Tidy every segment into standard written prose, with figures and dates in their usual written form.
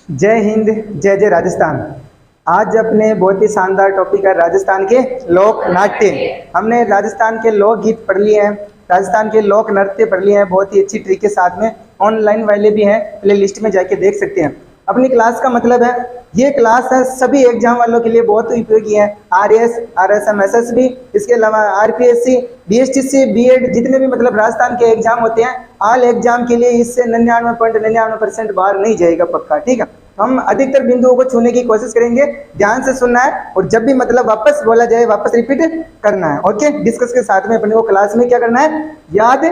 जय हिंद, जय जय राजस्थान। आज अपने बहुत ही शानदार टॉपिक है राजस्थान के लोक नाट्य। हमने राजस्थान के लोकगीत पढ़ लिए हैं, राजस्थान के लोक नृत्य पढ़ लिए हैं बहुत ही अच्छी ट्रिक के साथ में। ऑनलाइन वाले भी हैं, प्ले लिस्ट में जाके देख सकते हैं। अपनी क्लास का मतलब है, ये क्लास है सभी एग्जाम वालों के लिए बहुत उपयोगी है। RS, RSM, SSB, इसके अलावा RPSC, BSTC, BEd, जितने भी मतलब राजस्थान के एग्जाम होते हैं, ऑल एग्जाम के लिए इससे 99.99% बाहर नहीं जाएगा पक्का। ठीक है, हम अधिकतर बिंदुओं को छूने की कोशिश करेंगे। ध्यान से सुनना है और जब भी मतलब वापस बोला जाए वापस रिपीट करना है। ओके, डिस्कस के साथ में अपने को क्लास में क्या करना है, याद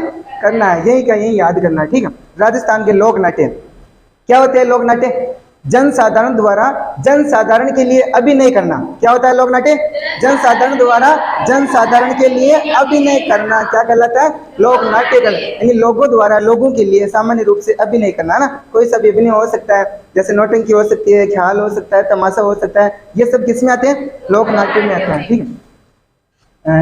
करना है। यही क्या, यही याद करना है। ठीक है, राजस्थान के लोक नाट्य क्या होते हैं? लोक नाट्य जनसाधारण द्वारा जनसाधारण के लिए अभिनय करना। क्या होता है लोक नाट्य? जनसाधारण द्वारा जनसाधारण के लिए अभिनय करना। क्या कहलाता है? लोक नाट्य करना, यानी लोगों द्वारा लोगों के लिए सामान्य रूप से अभिनय करना ना। कोई सा भी अभिनय हो सकता है, जैसे नौटंकी हो सकती है, ख्याल हो सकता है, तमाशा हो सकता है। ये सब किस में आते हैं? लोक नाट्य में आते हैं। ठीक है,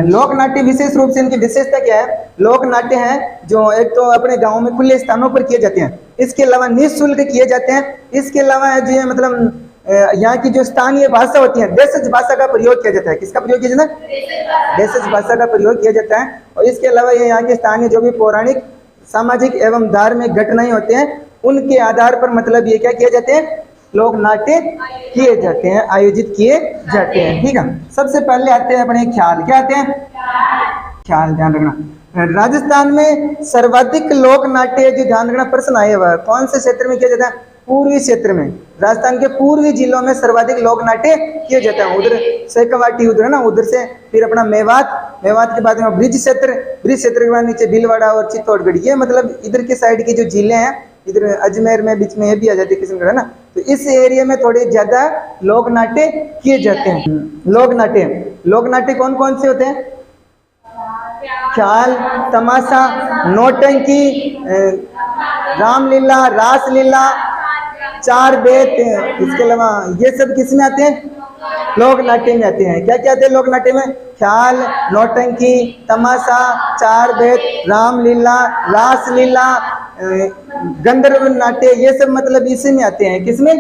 लोक नाट्य विशेष रूप से इनकी विशेषता क्या है? लोक नाट्य है जो एक तो अपने गांव में खुले स्थानों पर किए जाते हैं, इसके अलावा निःशुल्क किए जाते हैं। इसके अलावा जो है मतलब यहाँ की जो स्थानीय भाषा होती है, देशज भाषा का प्रयोग किया जाता है। किसका प्रयोग किया जाता है? देशज भाषा का प्रयोग किया जाता है। और इसके अलावा ये यहाँ के स्थानीय जो भी पौराणिक, सामाजिक एवं धार्मिक घटनाएं होते हैं, उनके आधार पर मतलब ये क्या किए जाते हैं? लोक नाट्य किए जाते हैं, आयोजित किए जाते हैं। ठीक है, सबसे पहले आते हैं अपने ख्याल। क्या आते हैं? ख्याल। ध्यान रखना, राजस्थान में सर्वाधिक लोक नाट्य जो ध्यान रखना प्रश्न आए हुआ है, कौन से क्षेत्र में किया जाता है? पूर्वी क्षेत्र में। राजस्थान के पूर्वी जिलों में सर्वाधिक लोक नाट्य किए जाते हैं। उधर शेखावाटी उधर है ना, उधर से फिर अपना मेवात, मेवात के बाद में ब्रिज क्षेत्र, ब्रिज क्षेत्र के बाद नीचे भीलवाड़ा और चित्तौड़गढ़। ये मतलब इधर के साइड की जो जिले हैं, इधर अजमेर में बीच में ये भी आ जाती है किशनगढ़ है ना, तो इस एरिया में थोड़े ज्यादा लोक नाट्य किए जाते हैं। लोक नाट्य कौन कौन से होते हैं? ख्याल, तमाशा, नौटंकी, रामलीला, रासलीला, चार बेत, इसके अलावा ये सब किस में आते हैं? लोक नाट्य में आते हैं। क्या क्या आते हैं लोक नाट्य में? ख्याल, नौटंकी, तमाशा, चार बेत, रामलीला, रासलीला, गंधर्व नाट्य, ये सब मतलब इसी में आते हैं। किसमें?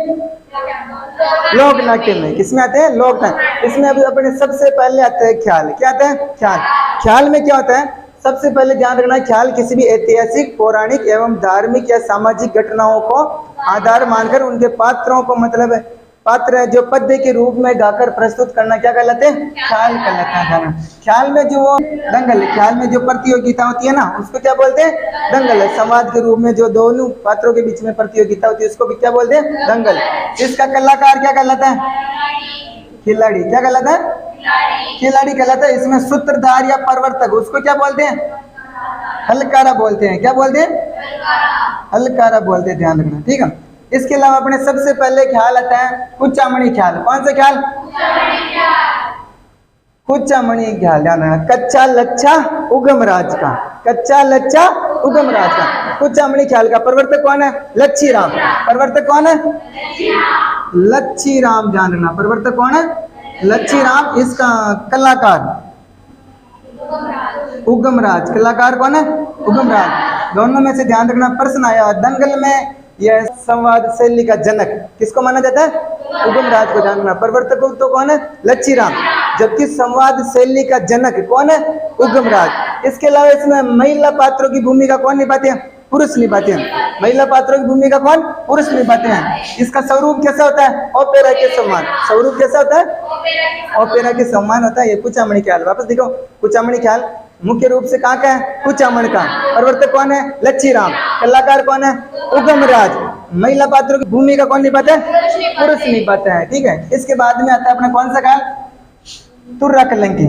लोक नाट्य में। किसमें आते हैं? लोक नाट्य। इसमें अभी अपने सबसे पहले आता है ख्याल। क्या आता है? ख्याल। ख्याल में क्या होता है? सबसे पहले ध्यान रखना, ख्याल किसी भी ऐतिहासिक, पौराणिक एवं धार्मिक या सामाजिक घटनाओं को आधार मानकर उनके पात्रों को मतलब पात्र जो पद्य के रूप में गाकर प्रस्तुत करना क्या कहलाते हैं? ख्याल कहलाता है। ख्याल में जो वो दंगल, ख्याल में जो प्रतियोगिता होती है ना, उसको क्या बोलते हैं? दंगल है। संवाद के रूप में जो दोनों पात्रों के बीच में प्रतियोगिता होती है, उसको भी क्या बोलते हैं? दंगल। इसका कलाकार क्या कहलाता है? खिलाड़ी। क्या कहलाता है? खिलाड़ी कहलाता है। इसमें सूत्रधार या प्रवर्तक, उसको क्या बोलते हैं? हलकारा बोलते हैं। क्या बोलते हैं? हलकारा बोलते हैं। ध्यान रखना। ठीक है, इसके अलावा अपने सबसे पहले ख्याल आता है कुचामणी ख्याल। कौन सा ख्याल? कुचामणी ख्याल। ध्यान रखना, कच्चा लच्छा उगम राज का, कच्चा लच्छा उगम राज का। कुचामणी ख्याल का प्रवर्तक कौन है? लच्छी राम। प्रवर्तक कौन है? लच्छी राम। ध्यान रखना, प्रवर्तक कौन है? लच्छी राम। इसका कलाकार उगम राज। कलाकार कौन है? उगम राज। दोनों में से ध्यान रखना प्रश्न आया। दंगल में यह संवाद शैली का जनक किसको माना जाता है? उगम राज को। ध्यान रखना, प्रवर्तक तो कौन है? लच्छी राम, जबकि संवाद शैली का जनक कौन है? उगम राज। इसके अलावा इसमें महिला पात्रों की भूमिका कौन निभाते हैं? पुरुष निभाते हैं। महिला पात्रों की भूमिका कौन? पुरुष निभाते हैं। इसका स्वरूप कैसा होता है? ओपेरा के समान। स्वरूप कैसा होता है? ओपेरा के समान होता है। ये कुचामणी ख्याल। वापस देखो, कुचामणी ख्याल मुख्य रूप से कहाँ का है? कुचामण का। प्रवर्तक कौन है? लच्छी राम। कलाकार कौन है? उगम राज। महिला पात्रों की भूमिका कौन निभाता है? पुरुष निभाता है। ठीक है, इसके बाद में आता है अपना कौन सा ख्याल? तुर्रा कलंकी।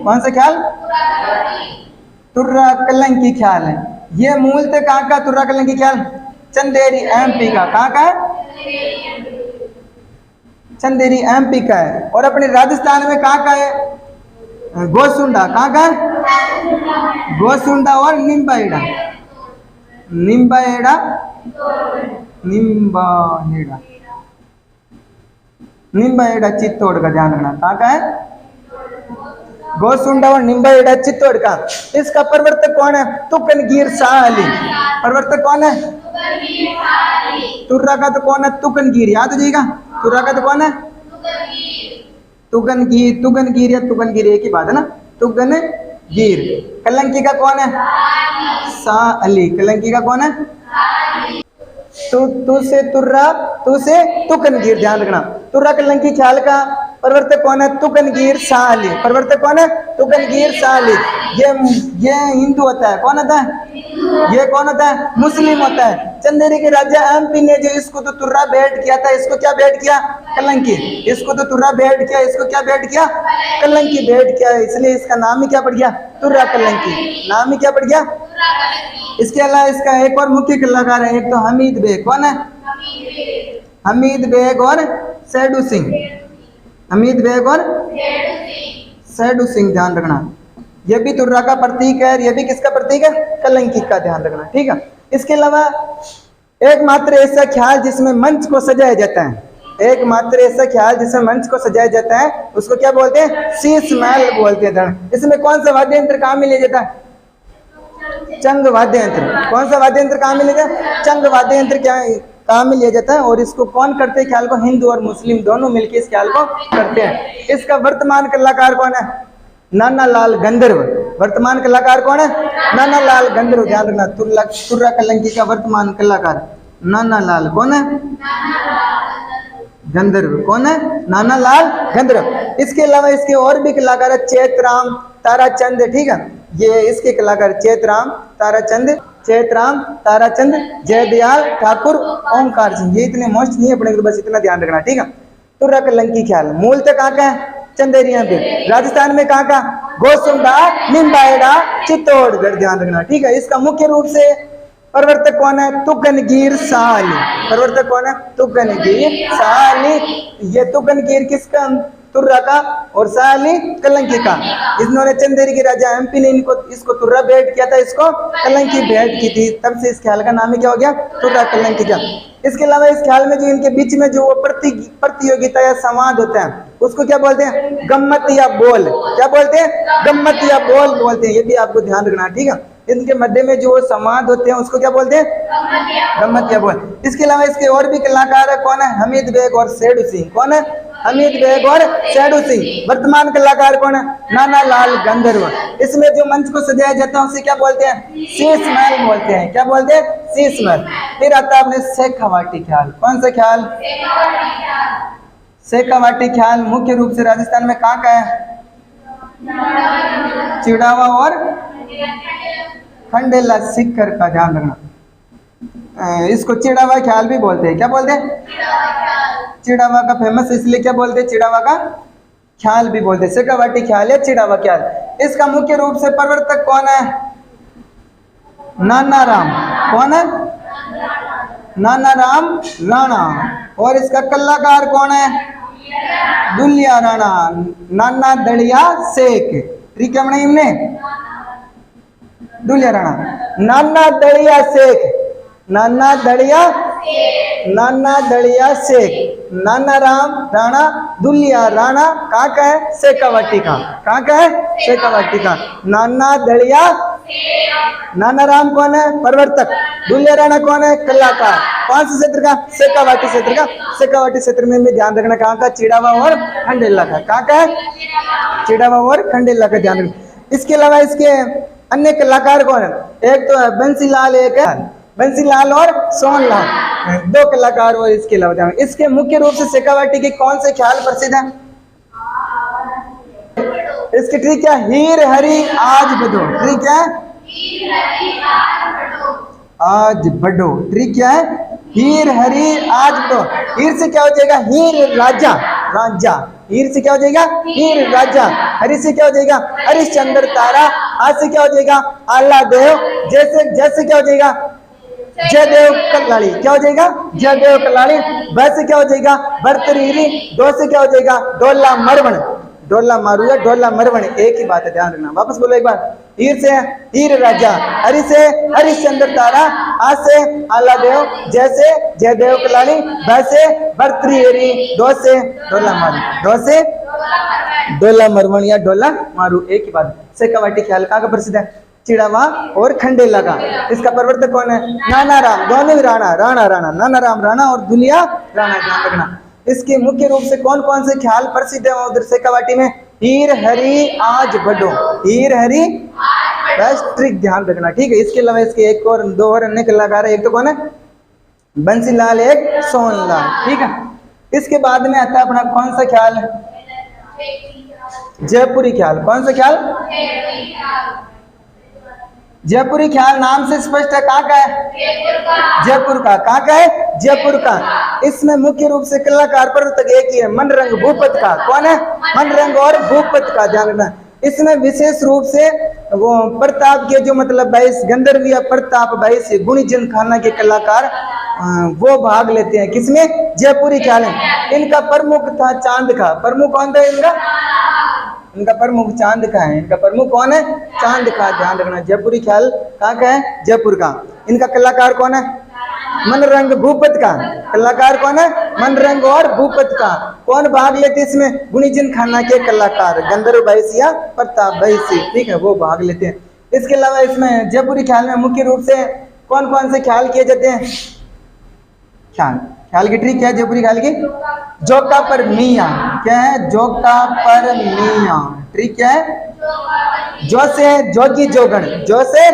कौन सा ख्याल? तुर्रा कलंकी ख्याल है। ये मूलतः कहाँ का तुर्रा कलंकी ख्याल? चंदेरी MP का। कहाँ का है? चंदेरी MP का है। और अपने राजस्थान में कहाँ का है? गोसुंडा। कहाँ का है? गोसुंडा और निम्बाहेड़ा। निम्बाहेड़ा, निम्बाहेड़ा, निम्बाहेड़ा चित्तौड़ का। ध्यान रखना, कहाँ का है? गोसुंडा और निम्बाहेड़ा चित्तौड़ का। इसका प्रवर्तक कौन है? तुकनगीर शाह अली। प्रवर्तक कौन है? तुर्रा का तो कौन है? तुकनगीर। याद हो जाएगा, तुर्रा का तो कौन है? तुगनगीर। तुगनगीर या तुगनगीर एक ही बात है ना, तुगनगीर। कलंकी का कौन है? शाह अली। कलंकी का कौन है? तू से तुर्रा, तू से तुकनगीर। ध्यान रखना, तुर्रा कलंकी ख्याल का प्रवर्तक कौन है? तुकनगीर शाह अली। प्रवर्तक कौन है? तुकनगीर शाह अली। ये हिंदू होता है। कौन होता है? ये कौन होता है? मुस्लिम होता है। चंदेरी के राजा एमपी ने जो इसको तो तुर्रा भेंट किया था, इसको क्या भेंट किया? कलंकी। इसको तो तुर्रा भेंट किया, इसको क्या भेंट किया? कलंकी भेंट किया। इसलिए इसका नाम ही क्या पड़ गया? तुर्रा कलंकी। नाम ही क्या पड़ गया? इसके अलावा इसका एक और मुख्य कलाकार है, एक तो हमीद बेग। कौन है? हमीद बेग और सैडू सिंह। हमीद बेग और सैडू सिंह। ध्यान रखना, ये भी तुर्रा का प्रतीक है, ये भी किसका प्रतीक है? कलंकी का। ध्यान रखना, ठीक है। इसके अलावा एकमात्र ऐसा ख्याल जिसमें मंच को सजाया जाता है, एकमात्र ऐसा ख्याल जिसमें मंच को सजाया जाता है, उसको क्या बोलते हैं? शीश महल बोलते हैं। इसमें कौन सा वाद्य यंत्र काम में लिया जाता है? चंग वाद्य यंत्र। कौन सा वाद्य यंत्र काम में लिया जाता है? चंग वाद्य यंत्र क्या काम में लिया जाता है। और इसको कौन करते हैं ख्याल को? हिंदू और मुस्लिम दोनों मिलकर इस ख्याल को करते हैं। इसका वर्तमान कलाकार कौन है? नाना लाल गंधर्व। वर्तमान कलाकार कौन है? नाना लाल गंधर्व। ध्यान रखना, तुर्रा कलंकी का वर्तमान कलाकार नाना लाल कौन है? गंधर्व। कौन है? नाना लाल गंधर्व। इसके अलावा इसके और भी कलाकार है, चैतराम, ताराचंद। ठीक है, ये इसके कलाकार चैतराम, ताराचंद, चैतराम, ताराचंद, जयदयाल ठाकुर, ओमकार सिंह। ये इतने मोस्ट नहीं है अपने को, बस इतना ध्यान रखना, ठीक है। तुर्रा कलंकी ख्याल मूलतः कहाँ का है? चंदेरिया पे। राजस्थान में कहाँ का? गोसुंडा, निम्बाहेड़ा, चित्तौड़गढ़। ध्यान रखना, ठीक है। इसका मुख्य रूप से प्रवर्तक कौन है? तुगनगीर शाह अली। प्रवर्तक कौन है? तुगनगीर शाह अली। ये तुगनगीर किसका? तुर्रा का, और शाह अली कलंकी का। इन्होंने चंदेरी के राजा एमपी ने इसको तुर्रा भेंट किया था, इसको कलंकी भेंट की थी। तब से इस ख्याल का नाम ही क्या हो गया? तुर्रा कलंकी का। इसके अलावा इस ख्याल में जो इनके बीच में जो प्रतियोगिता या संवाद होता है, उसको क्या बोलते हैं? गम्मत या बोल। क्या बोलते हैं? गम्मत या बोल बोलते हैं। ये भी आपको ध्यान रखना, ठीक है। इनके मध्य में जो संवाद होते हैं उसको क्या बोलते हैं? गम्मत या बोल। इसके अलावा इसके और भी कलाकार है। कौन है? हमीद बेग और सैडू सिंह। कौन है? हमीद बेग और सैडू सिंह। वर्तमान कलाकार कौन है? नाना लाल गंधर्व। इसमें जो मंच को सजाया जाता है उसे क्या बोलते हैं? शीश महल बोलते हैं। क्या बोलते हैं? शीश महल। फिर आता है अपने शेखावाटी ख्याल। कौन सा ख्याल? शेखावाटी ख्याल मुख्य रूप से राजस्थान में कहाँ का है? चिड़ावा और खंडेला सिक्कर का। ध्यान रखना, इसको चिड़ावा ख्याल भी बोलते हैं। क्या बोलते हैं? चिड़ावा का फेमस इसलिए क्या बोलते हैं? चिड़ावा का ख्याल भी बोलते हैं। शेखावाटी ख्याल या चिड़ावा ख्याल। इसका मुख्य रूप से प्रवर्तक कौन है? नाना राम। कौन है? नाना राम राणा। और इसका कलाकार कौन है? दुलिया राणा, नाना दड़िया शेख। ठीक है, हमने दुलिया राणा, नाना दड़िया शेख, नाना दड़िया, नाना दड़िया शेख, नाना राम राणा, दुलिया राणा। कहाँ का है? शेखावाटी का। कहाँ का है? शेखावाटी का। नाना दड़िया, नाना राम कौन है? प्रवर्तक। दुलिया राणा कौन है? कलाकार। कौन से क्षेत्र का? शेखावाटी क्षेत्र का। शेखावाटी क्षेत्र में भी ध्यान रखना कहाँ का? चिड़ावा और खंडेला का। कहाँ का है? चिड़ावा और खंडेला का ध्यान रखना। इसके अलावा इसके अन्य कलाकार कौन है? एक तो है बंसीलाल, एक है बंसीलाल और सोनलाल, दो कलाकार। और इसके अलावा इसके मुख्य रूप से शेखावाटी के कौन से ख्याल प्रसिद्ध है? इसकी ट्रिक क्या? हीर हरी आज बढ़ो। ट्रिक क्या है? आज बढ़ो। ट्रिक क्या है? हीर हरी आज बढ़ो। हीर से क्या हो जाएगा? हीर राजा, राजा। हीर से क्या हो जाएगा? हीर राजा। हरि से क्या हो जाएगा? हरिश्चंद्र तारा। आज से क्या हो जाएगा? आला देव। जैसे क्या हो जाएगा? जयदेव कल्लाड़ी। क्या हो जाएगा? जयदेव कल्लाड़ी। वैसे क्या हो जाएगा? भर्तृहरि। दो से क्या हो जाएगा? डोला मरवण। डोला मारू या डोला मरवण एक ही बात है, ध्यान रखना। वापस बोलो एक बार। हीर से हीर राजा, हरि से हरिश्चंद्र तारा, आज से आला देव, जैसे जयदेव कल्लाड़ी, वैसे भर्तृहरि, दो से डोला मारू, दो से डोला मरवण या डोला मारू, एक ही बात। शेखावाटी ख्याल कहाँ का प्रसिद्ध है? चिड़ावा और खंडेला का। इसका प्रवर्तक कौन है? नाना राम, दोनों ही राणा, राणा राणा, नाना राम राणा और दुलिया राणा, ध्यान रखना। इसके मुख्य रूप से कौन कौन से ख्याल प्रसिद्ध है उधर शेखावाटी में? हीर हरी आज बढ़ो, हीर हरी बस ट्रिक ध्यान रखना, ठीक है। इसके अलावा इसके एक और दो और अन्य कलाकार है, एक तो कौन है? बंसीलाल, एक सोनलाल, ठीक है। इसके बाद में आता है अपना कौन सा ख्याल है? जयपुरी ख्याल। कौन सा ख्याल? जयपुरी ख्याल नाम से स्पष्ट है, कहाँ का है? जयपुर का। कहाँ का है? जयपुर का। इसमें मुख्य रूप से कलाकार प्रवर्तक एक ही है, मनरंग भूपत का। कौन है? मनरंग और भूपत का, ध्यान रखना। इसमें विशेष रूप से वो प्रताप के जो मतलब 22 गंधर्व या प्रताप 22 गुणीजन खाना के कलाकार वो भाग लेते हैं, किसमें? जयपुरी ख्याल में। इनका प्रमुख था चांद का। प्रमुख कौन था इनका? इनका प्रमुख चांद का है। इनका प्रमुख कौन है? चांद का, ध्यान रखना। जयपुरी ख्याल कहाँ का है? जयपुर का। इनका कलाकार कौन है? मनरंग भूपत का। कलाकार कौन है? मनरंग और भूपत का। कौन भाग लेते इसमें? गुणीजन खाना के कलाकार, गंधर्व 22 या प्रताप 22, ठीक है, वो भाग लेते हैं। इसके अलावा इसमें जयपुरी ख्याल में मुख्य रूप से कौन कौन से ख्याल किए जाते हैं? ख्याल की ट्रिक क्या है जयपुरी ख्याल की? जोका पर मियाँ। क्या है? जोका पर मियाँ। ट्रिक क्या है? जो से जोगी जोगण, जो से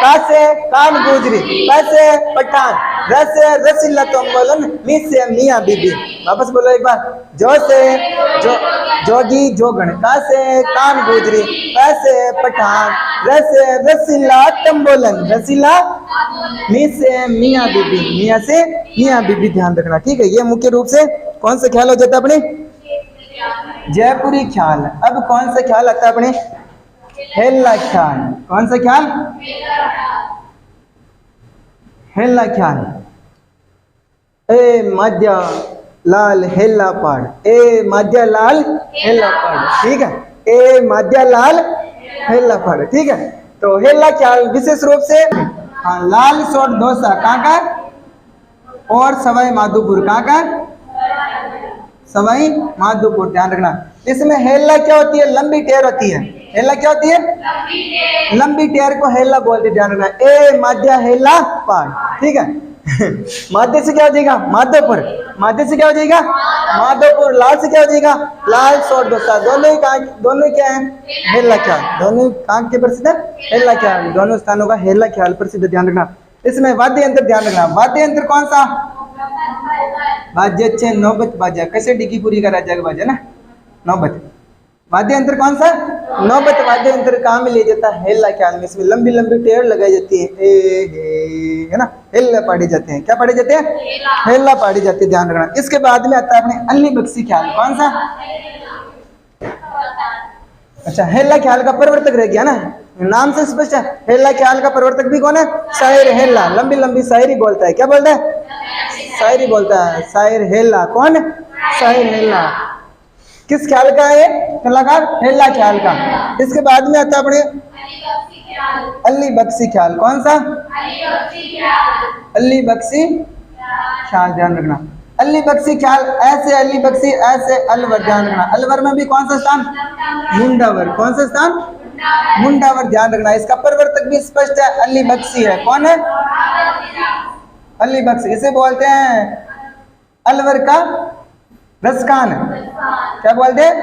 का से कान गुजरी, प से पठान, र से रसीला तोम्बोलन, मी से मियाँ बीबी। वापस बोलो एक बार। जो से जोगी जोगण, का से कान गुजरी, प से पठान, र से रसीला तंबोलन, रसीला मी से मियाँ बीबी, मियाँ से मियाँ बीबी, ध्यान रखना, ठीक है। ये मुख्य रूप से कौन सा ख्याल हो जाता है अपने? जयपुरी ख्याल। अब कौन सा ख्याल आता है अपने? हेला ख्याल। कौन सा ख्याल? हेला ख्याल। ए माध्या लाल हेला पाड़, ए माध्या लाल हेला पाड़, ठीक है। ए माध्या लाल हेला पाड़, ठीक है। तो हेला ख्याल विशेष रूप से हाँ, लाल सोट डोसा कहाँ का? और सवाई माधोपुर कहाँ का? सवाई माधोपुर, ध्यान रखना। इसमें हेला क्या होती है? लंबी टेर होती है। हेला क्या होती है? लंबी टेर को हेला बोलते, ध्यान रखना। ए माध्या हेला पाड़, ठीक है। माध्य से क्या हो जाएगा? माधोपुर। माध्य से क्या हो जाएगा? माधोपुर। लाल से क्या हो जाएगा? लाल सोट डोसा। दोनों ही क्या है? हेला ख्याल। दोनों कहाँ के प्रसिद्ध है? हेला ख्याल। दोनों स्थानों का हेला ख्याल प्रसिद्ध, ध्यान रखना। इसमें वाद्य यंत्र ध्यान रखना। वाद्य यंत्र कौन सा? बाजे नौबत बाजा, कैसे डिकीपुरी का राजा का बाजा ना, नौबत। वाद्य यंत्र कौन सा? नौबत वाद्य यंत्र कहाँ में ले जाता है? हेला ख्याल में। इसमें लंबी लंबी टेर लगाई जाती है, है ना, हेला पाड़ी जाते हैं। क्या पाड़ी जाते हैं? हेला पाड़ी जाती है, ध्यान रखना। इसके बाद में आता है अपने अल्ली बख्शी ख्याल। कौन सा? अच्छा, हेला ख्याल का प्रवर्तक रह गया ना, नाम से स्पष्ट है। हेला ख्याल का प्रवर्तक भी कौन है? शायर हेला। लंबी लंबी शायरी बोलता है। क्या बोलता है? शायरी बोलता है, शायर हेला। कौन? शायर हेला। किस ख्याल का है? कलाकार हेला ख्याल का। इसके बाद में आता है अपने अल्ली बख्शी ख्याल। कौन सा? अल्ली बख्शी ख्याल, ध्यान रखना। अल्ली बख्शी ख्याल ऐसे, अल्ली बख्शी ऐसे, अलवर, ध्यान रखना। अलवर में भी कौन सा स्थान? मुंडावर। कौन सा स्थान? मुंडावर, ध्यान रखना। इसका प्रवर्तक भी स्पष्ट है, अल्ली बख्शी है। कौन है? अल्ली बख्शी। इसे बोलते हैं अलवर का रसखान। क्या बोलते हैं?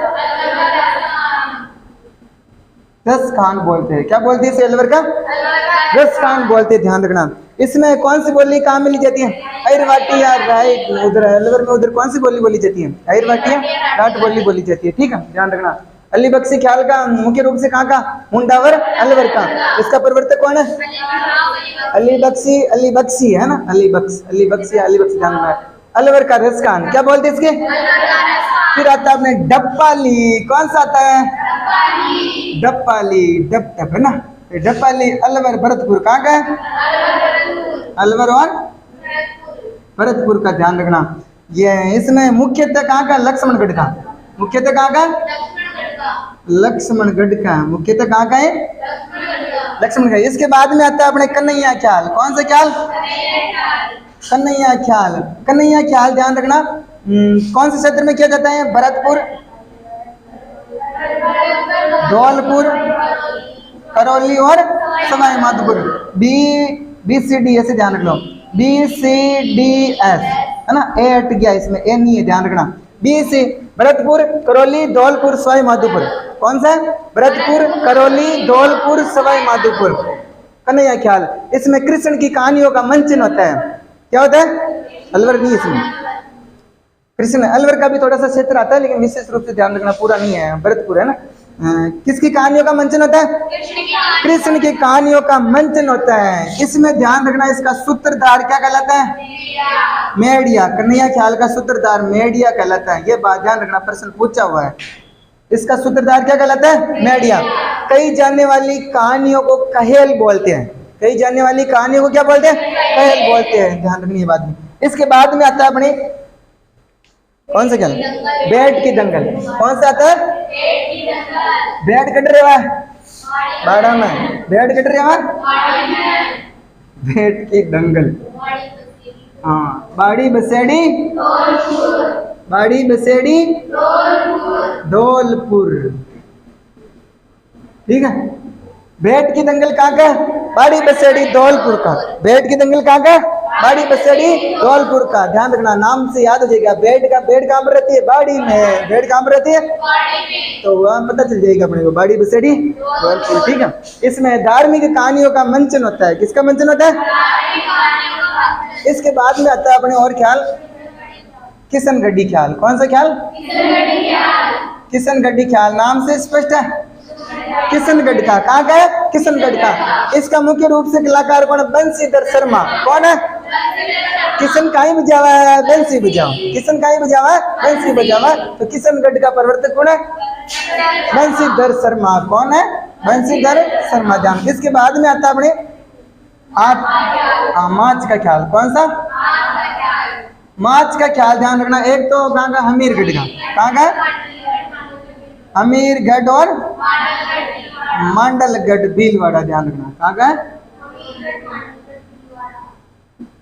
रसखान बोलते हैं। क्या बोलते हैं इसे? अलवर का रसखान बोलते हैं, ध्यान रखना। इसमें कौन सी बोली कहाँ मिली जाती है? अहिरवाटी या राइट। उधर अलवर में उधर कौन सी बोली बोली जाती है? अहिरवाटी या राट बोली बोली जाती है, ठीक है, ध्यान रखना। अली बख्शी ख्याल का मुख्य रूप से कहाँ का? मुंडावर, अलवर का। इसका प्रवर्तक कौन है? अली बख्शी है ना, अली बख्शी, ध्यान रखना। अलवर का रसखान। क्या बोलते इसके? फिर आता है अपने डप्पाली। कौन सा आता है? डप्पाली, डप टप है ना, डप्पाली। अलवर भरतपुर कहाँ का है? अलवर और भरतपुर का, ध्यान रखना। ये इसमें मुख्यतः कहाँ का? लक्ष्मणगढ़ का। मुख्यतः कहाँ का? लक्ष्मणगढ़ का। मुख्यतः कहाँ का है? लक्ष्मणगढ़। इसके बाद में आता है अपने कन्हैया ख्याल। कौन सा ख्याल? कन्हैया ख्याल। कन्हैया ख्याल, ध्यान रखना। कौन से क्षेत्र में किया जाता है? भरतपुर, धौलपुर, करौली और सवाई माधोपुर। BCD ऐसे ध्यान रख लो, BCDS है ना, ए हट गया इसमें, ए नहीं है, ध्यान रखना। BC भरतपुर, करौली, धौलपुर, सवाई माधोपुर। कौन सा है? भरतपुर, करौली, धौलपुर, सवाई माधोपुर। कन्हैया ख्याल, इसमें कृष्ण की कहानियों का मंचन होता है। क्या होता है? अलवर नहीं, इसमें कृष्ण, अलवर का भी थोड़ा सा क्षेत्र आता है, लेकिन विशेष रूप से ध्यान रखना, पूरा नहीं है, भरतपुर है ना। किसकी कहानियों का मंचन होता है? कृष्ण की कहानियों का मंचन होता है। इसमें ध्यान रखना, इसका सूत्रधार क्या कहलाता है? मेडिया। कन्हैया ख्याल का सूत्रधार मेडिया कहलाता है। ये बात ध्यान रखना, प्रश्न पूछा हुआ है। इसका सूत्रधार क्या कहलाता है? मेडिया। कही जाने वाली कहानियों को कहेल बोलते हैं। कही जाने वाली कहानियों को क्या बोलते हैं? कहेल बोलते हैं। ध्यान रखनी ये बात में। इसके बाद में आता है अपने कौन सा खेल? बैट की दंगल। कौन सा आता है? बैट कट रहे हुआ बाड़ा में, बैट कट रहे हुआ, बैट की दंगल। हाँ, बाड़ी बसेड़ी, बाड़ी बसेड़ी धौलपुर। ठीक है, बैट की दंगल कहाँ का? बाड़ी बसेड़ी धौलपुर का। बैट की दंगल कहाँ का? बाड़ी बसेड़ी धौलपुर का। ध्यान रखना, नाम से याद हो जाएगा। बैट कहाँ पर रहती है? बाड़ी में। बैट कहाँ पर रहती है? तो वह पता चल जाएगा अपने को, बाड़ी बसेड़ी धौलपुर। ठीक है, इसमें धार्मिक कहानियों का मंचन होता है। किसका मंचन होता है? इसके बाद में आता है अपने और ख्याल, किशनगढ़ी ख्याल। कौन सा ख्याल? किशनगढ़ी ख्याल, नाम से स्पष्ट है। किशनगढ़ का, कहाँ का है? किशनगढ़ का। इसका मुख्य रूप से कलाकार कौन? बंसीधर शर्मा। कौन है? किशन का ही बजावा है, बंसी बजाओ। किशन का ही बजावा है, बंसी बजावा। तो किशनगढ़ का प्रवर्तक कौन है? बंसीधर शर्मा। कौन है? बंसीधर शर्मा। ध्यान। इसके बाद में आता है अपने माच का ख्याल। कौन सा? माच का ख्याल। ध्यान रखना, एक तो कहाँ का? हमीरगढ़ का। कहाँ का? हमीरगढ़ और मांडलगढ़, भीलवाड़ा। ध्यान रखना, कहाँ का है?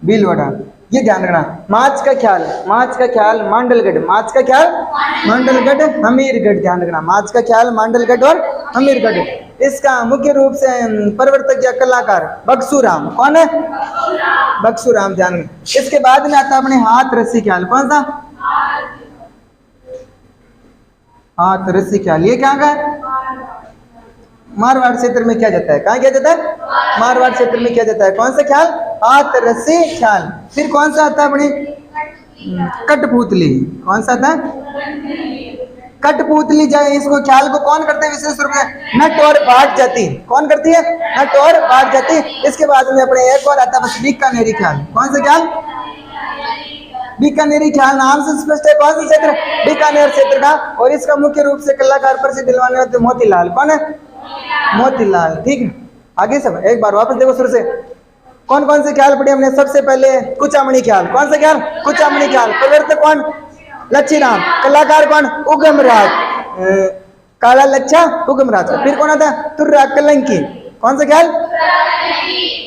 भीलवाड़ा। ये ध्यान रखना। माच का ख्याल, माच का ख्याल मांडलगढ़, माच का ख्याल मांडलगढ़, हमीरगढ़। ध्यान रखना, माच का ख्याल मांडलगढ़ और हमीरगढ़। इसका मुख्य रूप से प्रवर्तक या कलाकार बक्सूराम। कौन है? बक्सूराम। ध्यान रखना। इसके बाद में आता है अपने हाथ रस्सी ख्याल। कौन सा? हाथ रस्सी ख्याल। ये क्या का है? मारवाड़ क्षेत्र में किया जाता है। कहाँ किया जाता है? मारवाड़ क्षेत्र में किया जाता है। कौन सा ख्याल? हाथ रस्सी ख्याल। फिर कौन सा आता है अपने? कठपुतली। कौन सा आता है? कठपुतली। जाए इसको ख्याल को कौन करते हैं विशेष रूप से? नट और भाट जाति। कौन करती है? नट और भाट जाति। इसके बाद में अपने एक और आता है बस बीकानेरी ख्याल। कौन सा ख्याल? बीकानेरी ख्याल, नाम से स्पष्ट है। कौन सा क्षेत्र? बीकानेर क्षेत्र का। और इसका मुख्य रूप से कलाकार प्रसिद्ध दिलवाने होते मोतीलाल। कौन है? मोतीलाल। ठीक है, आगे सब एक बार वापस देखो शुरू से। कौन कौन से ख्याल पढ़े हमने? सबसे पहले कुचामणी ख्याल। कौन सा ख्याल? कुचामणी ख्याल। प्रवर्तक कौन? लच्छीराम। कलाकार कौन? उगमराज, काला लच्छा उगमराज। फिर कौन आता? तुर्रा कलंकी। कौन सा ख्याल?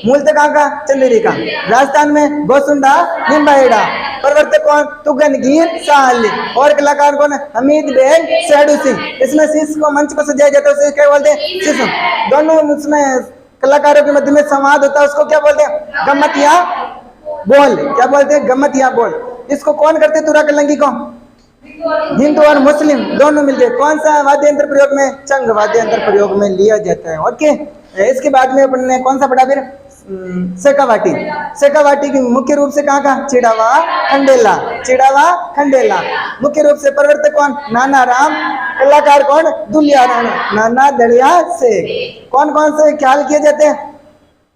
मूलतः कहाँ का? चंदेरी का। राजस्थान में गोसुंडा निम्बाहेड़ा। प्रवर्तक कौन? तुगनगीर साहली। और कलाकार कौन? हमीद बेग सैडू सिंह। इसमें शीश को मंच को सजाया जाता है, उसे क्या बोलते हैं? शीश। दोनों उसमें कलाकारों के मध्य में संवाद होता है, उसको क्या बोलते हैं? गम्मतिया बोल। क्या बोलते हैं? गम्मतिया बोल। इसको कौन करते? तुरा कलंगी को हिंदू और मुस्लिम दोनों मिलकर कौन सा वाद्य यंत्र प्रयोग में? चंग वाद्य यंत्र प्रयोग में लिया जाता है। ओके, इसके बाद में अपन ने कौन सा पढ़ा? फिर सेकावाटी। सेकावाटी की मुख्य रूप से कहाँ का? चिड़ावा खंडेला। चिड़ावा खंडेला। मुख्य रूप से प्रवर्तक कौन? नाना राम। कलाकार कौन? दुलिया राणा, नाना दलिया शेख। कौन कौन से ख्याल किए जाते हैं?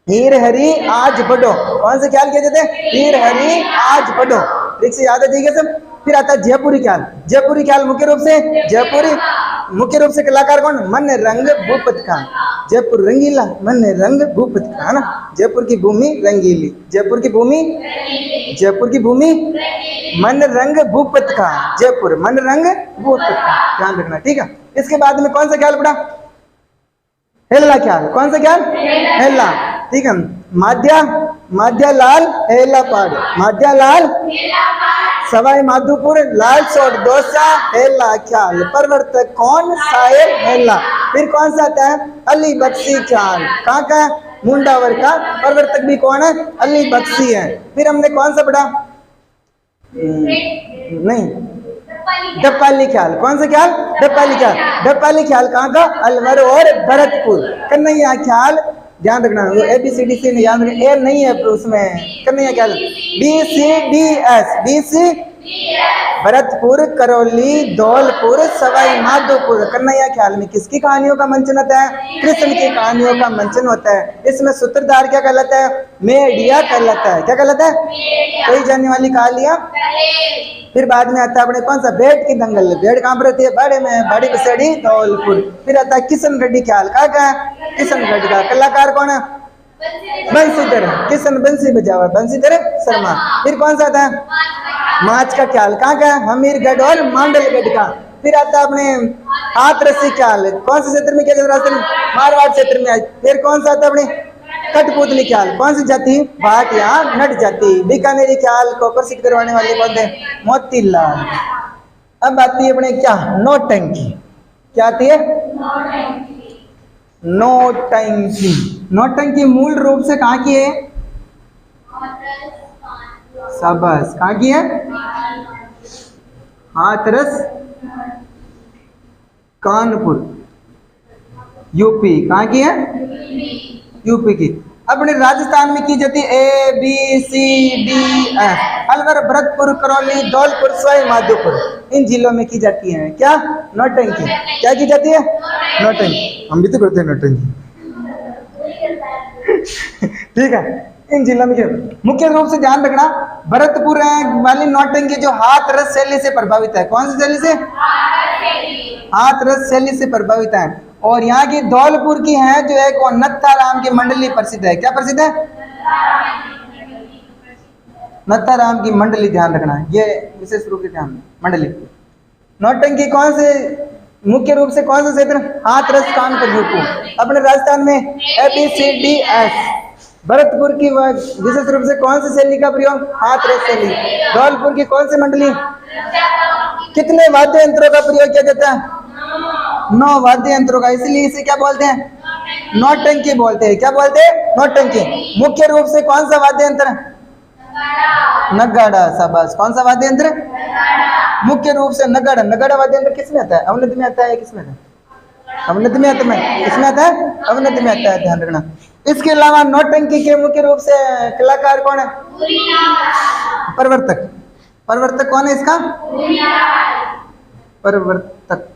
हीर हरी आज बढ़ो। कौन से ख्याल किए जाते हैं? हीर हरी आज बढ़ो। ठीक से याद है, ठीक है सब। फिर आता है जयपुरी ख्याल। जयपुरी ख्याल मुख्य रूप से जयपुरी, मुख्य रूप से कलाकार कौन? मन रंग भूपत का। जयपुर रंगीला, मन रंग भूपत का, है ना। जयपुर की भूमि रंगीली, जयपुर की भूमि, जयपुर की भूमि मन रंग भूपत का। जयपुर मन रंग भूपत का, ध्यान रखना। ठीक है, इसके बाद में कौन सा ख्याल पड़ा? हेला ख्याल। कौन सा ख्याल? हेला। ठीक है, माध्या, माध्या लाल हेला पाड़। माध्या लाल सवाई माधोपुर लाल सोट डोसा हेला ख्याल प्रवर्तक कौन शायर हेला। फिर कौन सा आता है अली बख्शी ख्याल कहाँ का मुंडावर का प्रवर्तक भी कौन है अली बख्शी है। फिर हमने कौन सा पढ़ा नहीं डप्पाली ख्याल कौन सा ख्याल डप्पाली ख्याल। डप्पाली ख्याल कहाँ का अलवर और भरतपुर। कन्हैया ख्याल ध्यान रखना ABCD नहीं याद रखना ए नहीं है उसमें कन्हैया ख्याल BCDS भरतपुर करौली धौलपुर सवाई माधोपुर। कन्हैया ख्याल में किसकी कहानियों का मंचन होता है कृष्ण की कहानियों का मंचन होता है। इसमें सूत्रधार क्या कहलाता है मेडिया कहलाता है। क्या कहलाता है कही जाने वाली कहानियां। फिर बाद में आता है अपने कौन सा भेड़ की दंगल भेड़ कहाँ पर रहती है बाड़े में बाड़ी बसेड़ी धौलपुर। फिर आता है किशनगढ़ी ख्याल कहाँ का किशनगढ़ का कलाकार कौन है बंसीधर किशन बंसी बजा हुआ बंसीधर शर्मा। फिर कौन सा आता है माच का ख्याल कहाँ का हमीरगढ़ और मांडलगढ़ का। फिर आता है अपने हाथरसी ख्याल कौन से क्षेत्र में किया जाता है मारवाड़ क्षेत्र में। फिर कौन सा आता है अपने कठपुतली ख्याल कौन सी जाति भाट या नट जाति। बीकानेरी ख्याल को प्रसिद्ध करवाने वाले कौन थे मोतीलाल। अब आती है अपने क्या नौटंकी क्या आती है नौटंकी। नौटंकी मूल रूप से कहाँ की है शाबाश कहाँ की है हाथरस कानपुर यूपी कहाँ की है यूपी की। अपने राजस्थान में की जाती है ABCDF अलवर भरतपुर करौली धौलपुर सवाई माधोपुर इन जिलों में की जाती है क्या नौटंकी। क्या की जाती है नौटंकी हम भी तो करते हैं नौटंकी ठीक है। इन जिलों में मुख्य रूप से ध्यान रखना भरतपुर वाली नौटंकी जो हाथ रस शैली से प्रभावित है कौन सी शैली से हाथ रस शैली से प्रभावित है। और यहाँ की धौलपुर की है जो है वो नत्थाराम की मंडली प्रसिद्ध है। क्या प्रसिद्ध है नत्थाराम की मंडली ध्यान रखना ये विशेष रूप से ध्यान मंडली। नौटंकी कौन से मुख्य रूप से कौन सा क्षेत्र हाथरस कानपुर यूपी। अपने राजस्थान में ABCDS भरतपुर की विशेष रूप से कौन सी शैली का प्रयोग हाथरस शैली। धौलपुर की कौन सी मंडली कितने वाद्य यंत्रों का प्रयोग किया जाता है 9 वाद्य यंत्रों का इसलिए इसे क्या बोलते हैं नौटंकी बोलते हैं। क्या बोलते हैं नौटंकी। मुख्य रूप से कौन सा वाद्य यंत्र नगाड़ा शाबाश कौन सा वाद्य यंत्र मुख्य रूप से नगाड़ा। नगाड़ा वाद्य यंत्र किसमें आता है अवनति में आता है किसमें आता है अवनति में आता है इसमें आता है अवनति में आता है ध्यान रखना। इसके अलावा नौटंकी के मुख्य रूप से कलाकार कौन है प्रवर्तक। प्रवर्तक कौन है इसका प्रवर्तक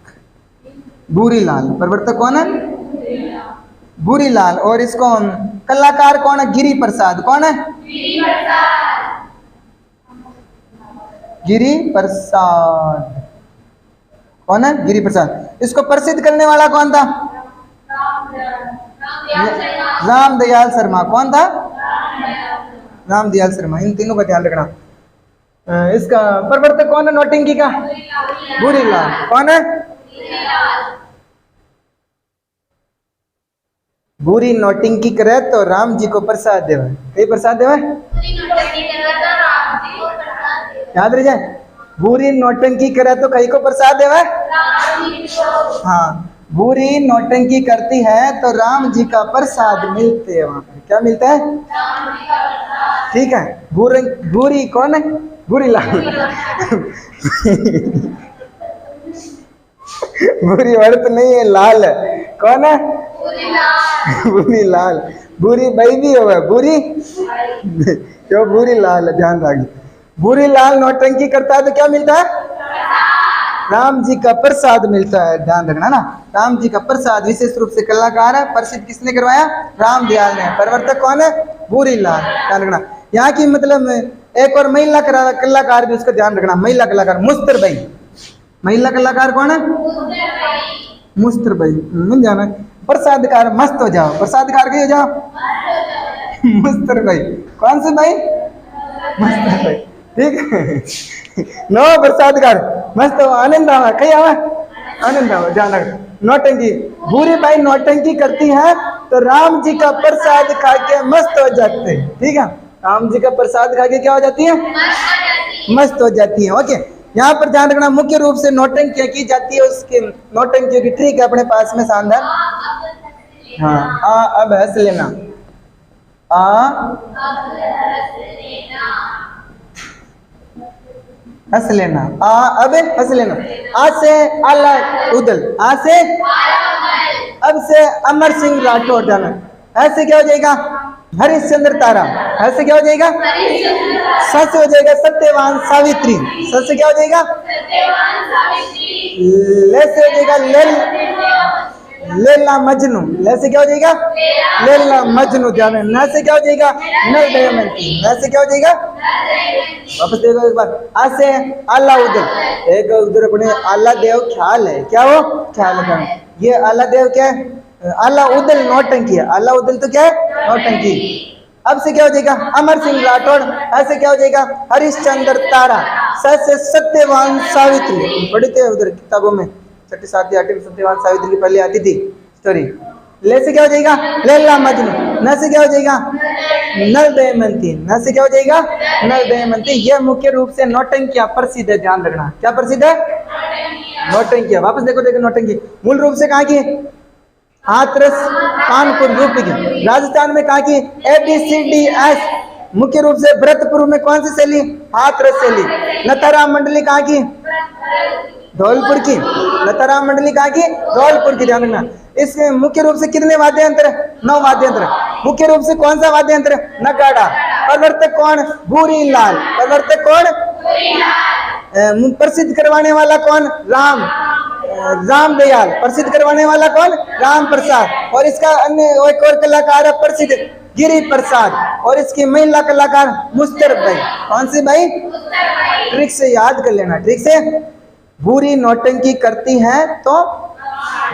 भूरीलाल। प्रवर्तक कौन है भूरीलाल। और इसको कलाकार कौन है गिरी प्रसाद। कौन है गिरी प्रसाद कौन है गिरी प्रसाद। इसको प्रसिद्ध करने वाला कौन था राम दयाल शर्मा। कौन था राम दयाल शर्मा। इन तीनों का ध्यान रखना। इसका प्रवर्तक कौन है नौटंकी का भूरीलाल। कौन है भूरी नौटंकी करे तो राम जी को प्रसाद देवे। कई प्रसाद देवे याद रह जाए भूरी नौटंकी करे तो कहीं को प्रसाद देवे। हाँ भूरी नौटंकी करती है तो राम जी का प्रसाद मिलते हैं वहां पे। क्या मिलता है ठीक है। भूरी कौन है भूरीलाल भूरी वर्त नहीं है लाल है। कौन है भूरी लाल। भूरी भाई भी हो भूरी क्यों भूरी लाल ध्यान रखिए। भूरी लाल नौटंकी करता है तो क्या मिलता है राम जी का प्रसाद मिलता है। ध्यान रखना ना राम जी का प्रसाद विशेष रूप से कलाकार है प्रसिद्ध किसने करवाया राम दयाल ने। प्रवर्तक कौन है भूरी लाल। ध्यान रखना। यहाँ की मतलब एक और महिला कलाकार भी उसका ध्यान रखना। महिला कलाकार मुस्तर भाई। महिला कलाकार कौन है मुस्तर भाई मिल जाना। प्रसादकार मस्त हो जाओ प्रसादकार के हो जाओ मुस्तर भाई। कौन से भाई मुस्तर भाई ठीक है नो प्रसादकार मस्त हो आनंद आवा कहीं आवा आनंद आवा ध्यान रख। नौटंकी भूरी भाई नौटंकी करती है तो राम जी का प्रसाद खा के मस्त हो जाते हैं। ठीक है राम जी का प्रसाद खा के क्या हो जाती है मस्त हो जाती है। ओके, यहाँ पर ध्यान रखना मुख्य रूप से नौटंकियां की जाती है, उसके नौटंकियों की ट्रिक है अपने पास में शानदार। हाँ, आ अब हंस लेना, आ हंस लेना, आ अब हंस लेना। आ से आला उदल, आ से अब से अमर सिंह राठौर जाना। ऐसे क्या हो जाएगा? हरिश्चंद्र तारा। ऐसे क्या हो जाएगा? सच हो जाएगा सत्यवान सावित्री। सच से क्या हो जाएगा? ले से हो जाएगा लेला मजनू। ले से क्या हो जाएगा? लेला मजनू। ध्यान है। न से क्या हो जाएगा? नल दमयंती। न से क्या हो जाएगा? वापस देखो एक बार। आ से आला उदल, एक उधर अपने आला देव ख्याल है, क्या वो ख्याल है। ये आला देव क्या है? आला उदल नौटंकी है। आला उदल तो क्या है? नौटंकी। अब से क्या हो जाएगा? अमर सिंह राठौड़। ऐसे क्या हो जाएगा? हरिश्चंद्र तारा। स से सत्यवान सावित्री। पढ़े थे उधर किताबों में, छठी सातवीं आठवीं सत्यवान सावित्री की पहले आती थी स्टोरी। ले से क्या हो जाएगा? लैला मजनू। न से क्या हो जाएगा? नल दमयंती। न से क्या हो जाएगा? नल दमयंती। यह मुख्य रूप से नौटंकियां प्रसिद्ध है, ध्यान रखना। क्या प्रसिद्ध है? नौटंकियां। वापस देखो नौटंकी मूल रूप से कहाँ की? हाथरस, कानपुर, यूपी की। राजस्थान में कहाँ की? ABCDS। मुख्य रूप से भरतपुर में कौन सी शैली? हाथरस शैली। नथाराम मंडली कहाँ की? धौलपुर की। लताराम मंडली कहाँ की? धौलपुर की। ध्यान रखना। इसमें मुख्य रूप से कितने वाद्य यंत्र? 9 वाद्य यंत्र। मुख्य रूप से कौन सा वाद्य यंत्र? नगाड़ा। प्रवर्तक कौन? भूरी लाल। प्रवर्तक कौन? प्रसिद्ध करवाने वाला कौन? राम दयाल। प्रसिद्ध करवाने वाला कौन? राम प्रसाद। और इसका अन्य एक और कलाकार है प्रसिद्ध, गिरी प्रसाद। और इसकी महिला कलाकार मुस्तर भाई। कौन सी भाई? ट्रिक से याद कर लेना, ट्रिक से। बुरी नौटंकी करती हैं तो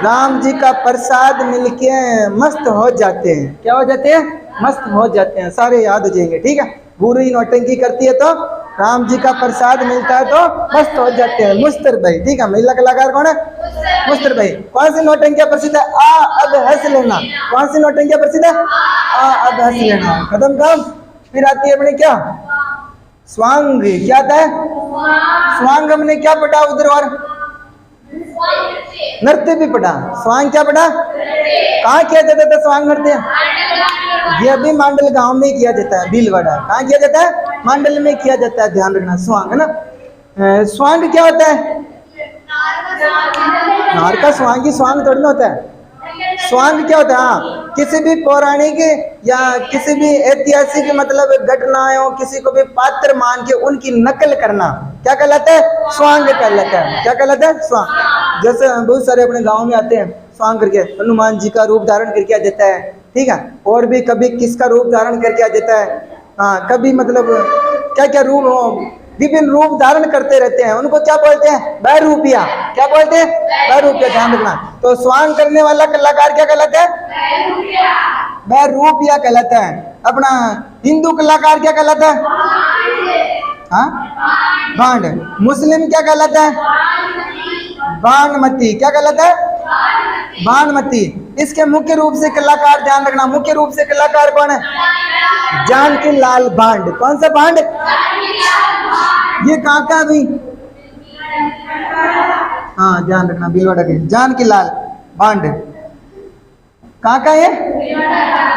राम जी का प्रसाद मिलके मस्त हो जाते हैं। क्या हो जाते हैं? मस्त हो जाते हैं। सारे याद हो जाएंगे, ठीक है। बुरी नौटंकी करती है तो राम जी का प्रसाद मिलता है तो मस्त हो जाते हैं। मुस्तर भाई, ठीक है। महिला कलाकार कौन है? मुस्तर भाई। कौन सी नौटंकियां प्रसिद्ध है? आ अब हंस लेना। कौन सी नौटंकियां प्रसिद्ध है? आ अब हंस लेना। खत्म काम। फिर आती है अपने क्या? स्वांग। क्या था? स्वांग हमने क्या पढ़ा उधर? और नृत्य भी पढ़ा। स्वांग क्या पढ़ा? कहाँ किया जाता था स्वांग नृत्य? ये भी मांडल गांव में किया जाता है, भीलवाड़ा। कहाँ किया जाता है? मांडल में किया जाता है। ध्यान रखना। स्वांग है ना। स्वांग क्या होता है? नार का स्वांग ही स्वांग थोड़ी ना होता है। स्वांग क्या होता है? हाँ, किसी भी पौराणिक या किसी भी ऐतिहासिक मतलब घटनाओं, किसी को भी पात्र मान के उनकी नकल करना क्या कहलाता है? स्वांग कहलाता है। क्या कहलाता है? स्वांग। जैसे बहुत सारे अपने गांव में आते हैं स्वांग करके, हनुमान जी का रूप धारण करके आ जाता है, ठीक है। और भी कभी किसका रूप धारण करके आ जाता है। हाँ, कभी मतलब क्या क्या रूप हो, विभिन्न रूप धारण करते रहते हैं। उनको क्या बोलते हैं? बहरूपिया। क्या बोलते हैं? बहरूपिया। ध्यान रखना। तो स्वांग करने वाला कलाकार क्या कहलाता है? बहरूपिया कहलाता है। अपना हिंदू कलाकार क्या कहलाता है? हाँ, भांड। मुस्लिम क्या कहलाता है? बाणमती। क्या कहलाता है? बाणमती। इसके मुख्य रूप से कलाकार, ध्यान रखना, मुख्य रूप से कलाकार कौन है? जानकी लाल भांड। कौन सा भांड? ये कहाँ का भी? हाँ, ध्यान रखना, भीलवाड़ा के जानकी लाल भांड। कहाँ का है?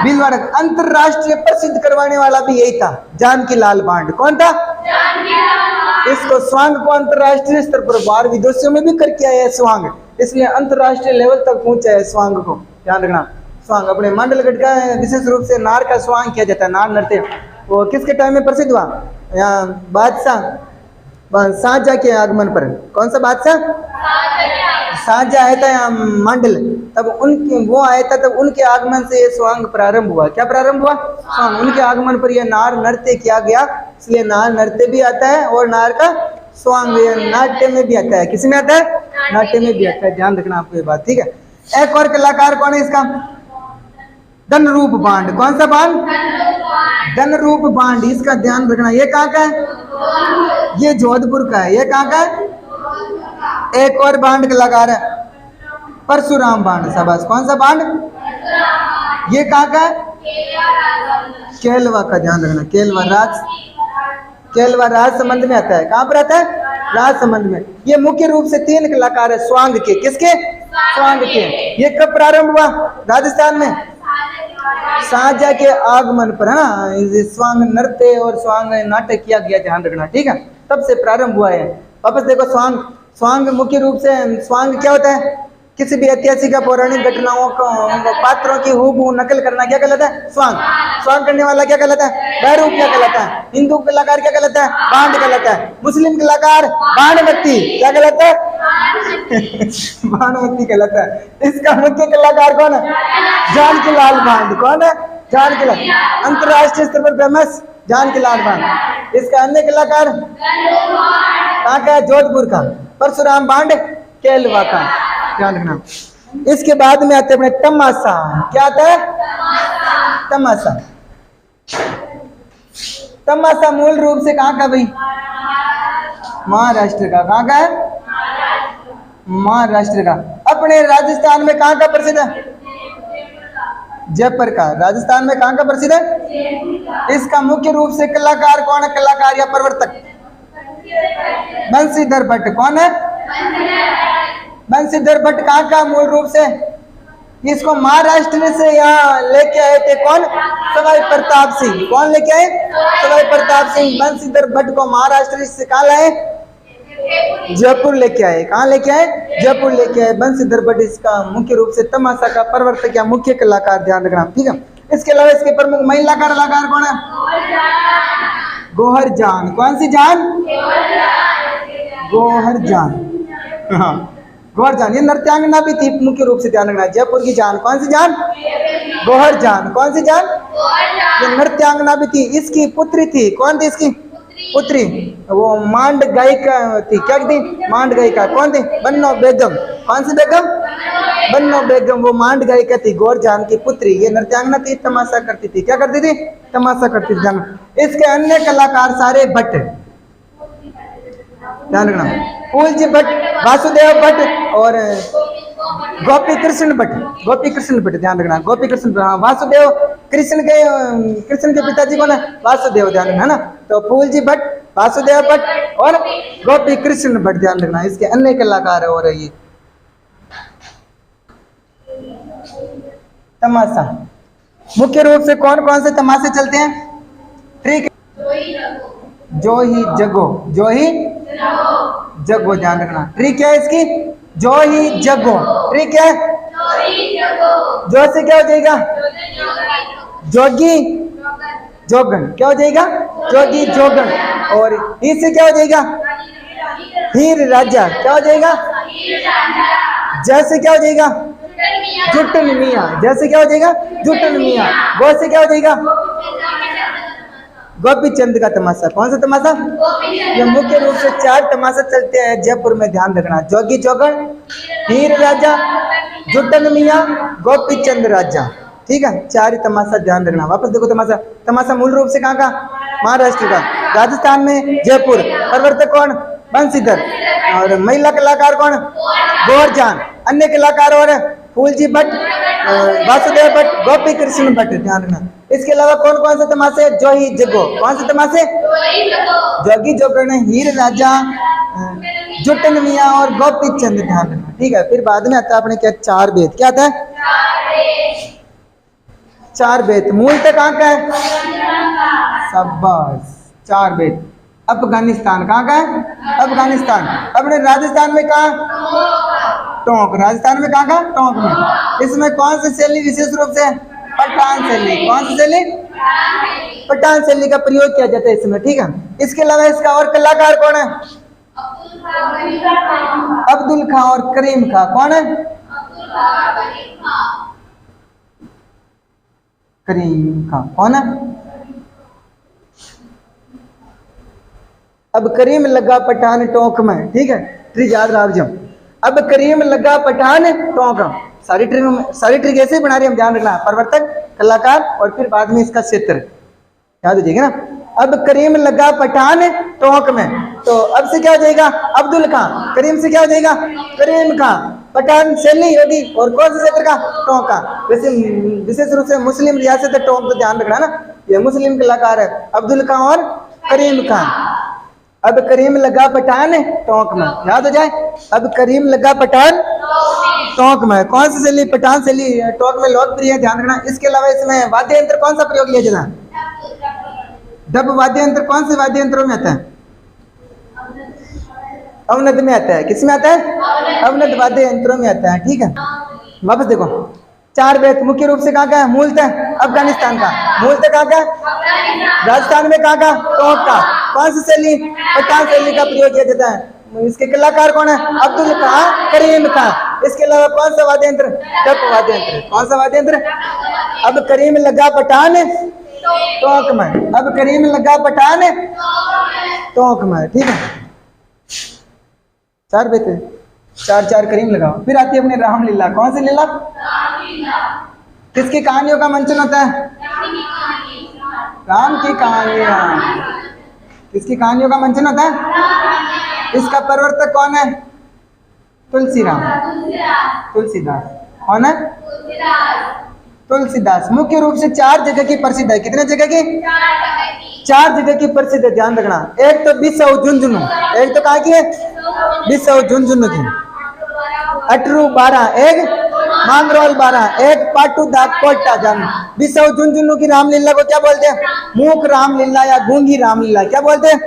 भीलवाड़ा। अंतरराष्ट्रीय प्रसिद्ध करवाने वाला भी यही था, जानकी लाल भांड। कौन था? इसको स्वांग को अंतरराष्ट्रीय स्तर पर बाहर विदेशों में भी करके आया है स्वांग, इसलिए अंतरराष्ट्रीय लेवल तक पहुंचा है स्वांग को। ध्यान रखना। स्वांग अपने मंडलगढ़ का विशेष रूप से नार का स्वांग किया जाता है। नार नृत्य वो किसके टाइम में प्रसिद्ध हुआ? यहाँ बादशाह शाहजहां के आगमन पर। कौन सा बादशाह? शाहजहां आया था यहाँ मंडल, तब उनके वो आया था, तब उनके आगमन से ये स्वांग प्रारंभ हुआ। क्या प्रारंभ हुआ? स्वांग। उनके आगमन पर यह नार नृत्य किया गया, इसलिए नार नृत्य भी आता है और नार का स्वांग नाट्य में भी आता है। किस में आता है? नाट्य में भी आता है। ध्यान रखना आपको ये बात, ठीक है। एक और कलाकार कौन है इसका? धनरूप बांड। कौन सा बांड? धनरूप बांड। इसका ध्यान रखना। ये कहाँ का है? ये जोधपुर का है। ये कहाँ का है? एक और बांड कलाकार है परशुराम बांड। शाबाश। कौन सा बांड? ये कहाँ का है? केलवा का। ध्यान रखना, केलवा। केलवा राजसमंद में आता है। कहाँ पर आता है? राजसमंद में। ये मुख्य रूप से 3 कलाकार है स्वांग के। किसके? स्वांग के। ये कब प्रारंभ हुआ राजस्थान में? शाहजहां के आगमन पर, है ना। स्वांग नृत्य और स्वांग नाटक किया गया, ध्यान रखना, ठीक है। तब से प्रारंभ हुआ है। वापस देखो, स्वांग, स्वांग मुख्य रूप से, स्वांग क्या होता है? किसी भी ऐतिहासिक या पौराणिक घटनाओं को, पात्रों की हूबहू नकल करना क्या कहलाता है? स्वांग। स्वांग करने वाला क्या कहलाता है? बहरूप क्या कहलाता है? हिंदू कलाकार क्या कहलाता है? बांड कहलाता है। मुस्लिम कलाकार बाणवत्ती क्या कहलाता है? बाणवत्ती कहलाता है। इसका मुख्य कलाकार कौन है? जानकीलाल बांड। कौन है? जानकीलाल, अंतरराष्ट्रीय स्तर पर फेमस जानकीलाल बांड। इसका अन्य कलाकार कहाँ का है? जोधपुर का। परशुराम बांड केलवा का, ध्यान रखना। इसके बाद में आते अपने तमाशा। क्या आता है? तमाशा। तमाशा मूल रूप से कहाँ का भाई? महाराष्ट्र का। कहाँ का है? महाराष्ट्र का। अपने राजस्थान में कहाँ का प्रसिद्ध है? जयपुर का। राजस्थान में कहाँ का प्रसिद्ध है? इसका मुख्य रूप से कलाकार कौन है? कलाकार या प्रवर्तक? बंशीधर भट्ट। कौन है? बंशीधर भट्ट। कहाँ का मूल रूप से? इसको महाराष्ट्र से यहाँ लेके आए थे कौन? सवाई प्रताप सिंह। कौन लेके आए? सवाई प्रताप सिंह। बंशीधर भट्ट को महाराष्ट्र से कहाँ लाए? जयपुर लेके आए। कहाँ लेके आए? जयपुर लेके आए। बंशीधर भट्ट इसका मुख्य रूप से तमाशा का प्रवर्तक या मुख्य कलाकार, ध्यान रखना, ठीक है। इसके अलावा इसके प्रमुख महिला कलाकार कौन है? गौहर जान। कौन सी जान? गौहर जान। हाँ, गौहर जान। ये नृत्यांगना भी थी मुख्य रूप से, ध्यान रखना। जयपुर की जान। कौन सी जान? गौहर जान। कौन सी जान? ये नृत्यांगना भी थी। इसकी पुत्री थी। कौन थी इसकी पुत्री? वो मांड गायिका थी। क्या थी? मांड गायिका। कौन थी? बन्नो बेगम। कौन सी बेगम? बन्नो बेगम। वो मांड गायिका थी, गौहर जान की पुत्री। ये नृत्यांगना थी, तमाशा करती थी। क्या करती थी? तमाशा करती थी। इसके अन्य कलाकार सारे भट्ट, ध्यान रखना। फूलजी भट्ट, वासुदेव भट्ट और गोपी कृष्ण भट्ट। गोपी कृष्ण भट्ट, ध्यान रखना। गोपी कृष्ण, हाँ, वासुदेव कृष्ण के पिताजी कौन है? वासुदेव, ध्यान रखना, है ना। तो फूलजी भट्ट, वासुदेव भट्ट और गोपी कृष्ण भट्ट, ध्यान रखना। इसके अन्य कलाकार है। और ये तमाशा मुख्य रूप से कौन कौन से तमाशे चलते हैं? ठीक है। जो ही जगो, जो ही जगो, ध्यान रखना। ट्रिक क्या है इसकी? जो ही जगो। ट्रिक है जो से क्या हो जाएगा? जोगी जोगन। क्या हो जाएगा? जोगी जोगन। और इससे क्या हो जाएगा? हीर राजा। क्या हो जाएगा? जैसे क्या हो जाएगा? जुटन मियाँ। जैसे क्या हो जाएगा? जुटन मियाँ। गो से क्या हो जाएगा? गोपी चंद का तमाशा। कौन सा तमाशा? ये मुख्य रूप से 4 तमाशा चलते हैं जयपुर में, ध्यान रखना। जोगी जोगन, हीर राजा, जुटन मियाँ, गोपी चंद राजा, ठीक है। 4 ही तमाशा, ध्यान रखना। वापस देखो, तमाशा, तमाशा मूल रूप से कहाँ का? महाराष्ट्र का। राजस्थान में जयपुर। प्रवर्तक कौन? बंशीधर। और महिला कलाकार कौन? गौहर जान। अन्य कलाकार और फूलजी भट्ट, वासुदेव भट्ट, गोपी कृष्ण भट्ट, ध्यान रखना। इसके अलावा कौन कौन से तमाशे? जो ही जगो। कौन से तमाशे? जोगी जोगन, हीर राजा, जुटन मियाँ और गोपी चंद, ध्यान रखना, ठीक है। फिर बाद में आता है अपने क्या? 4 वेद। क्या आता है? 4 वेद। मूल तक कहाँ का है? शाबाश, 4 वेद। अफगानिस्तान। कहाँ का है? अफगानिस्तान। अपने राजस्थान में कहाँ? टोंक। राजस्थान में कहाँ का? टोंक में। इसमें कौन सी शैली विशेष रूप से? पठान शैली। कौन सी शैली? पठान शैली का प्रयोग किया जाता है इसमें, ठीक है। इसके अलावा इसका और कलाकार कौन है? अब्दुल खां और करीम खां। कौन है? करीम खां। कौन है? अब करीम लगा पठान टोंक में, ठीक है। ट्रिक याद रहा। अब करीम लगा पठान टोंक। सारी ट्रिक ऐसे ही बना रहे हम, ध्यान रखना। प्रवर्तक, कलाकार और फिर बाद में इसका क्षेत्र याद हो जाएगा ना। अब करीम लगा पठान टोंक में, तो अब से क्या हो जाएगा? अब्दुल खां। करीम से क्या हो जाएगा? करीम खां। पठान शैली होगी और कौन से क्षेत्र का? टोंक का। वैसे विशेष रूप से मुस्लिम रियासत है टोंक, तो ध्यान रखना ना। ये मुस्लिम कलाकार है अब्दुल खां और करीम खान। अब करीम लगा पठान टोंक में, याद हो जाए। अब करीम लगा पठान टोंक में। कौन सी शैली? पठान शैली टोंक में लोकप्रिय है, ध्यान रखना। इसके अलावा इसमें वाद्य यंत्र कौन सा प्रयोग लिया जाता है? डब वाद्य यंत्र कौन से वाद्य यंत्रों में आता है? अवनद में आता है। किसमें आता है? अवनद वाद्य यंत्रों में आता है, ठीक है। वापस देखो, 4 बेत मुख्य रूप से कहाँ का है? मूलतः अफगानिस्तान का। मूलतः कहाँ का? राजस्थान में कहाँ का? टोंक का। कौन सी शैली? पठान शैली का प्रयोग किया जाता है। इसके कलाकार कौन है? अब्दुल करीम खान। इसके अलावा कौन सा वाद्य यंत्र? डप वाद्य यंत्र। कौन सा वाद्य यंत्र? अब करीम लगा पठान टोंक में। अब करीम लगा पठान टोंक में, ठीक है। 4 बेत, 4 करीम लगाओ। फिर आती है अपने रामलीला। कौन सी लीला? किसकी कहानियों का मंचन होता है? राम की कहानियां। किसकी कहानियों का मंचन होता है? इसका प्रवर्तक कौन है? तुलसीराम, तुलसीदास। कौन है? तुलसीदास। मुख्य रूप से 4 जगह की प्रसिद्ध है। कितने जगह की? 4 जगह की प्रसिद्ध है, ध्यान रखना। एक तो बिसाऊ झुंझुनू, एक तो कहाँ की है? बिसाऊ झुंझुनू की। अटरू 12, एक मांगरोल 12, एक पाटू दा कोटा। जान बिसाऊ झुंझुनू की रामलीला को क्या बोलते हैं? मूक रामलीला या गूंगी रामलीला। क्या बोलते हैं?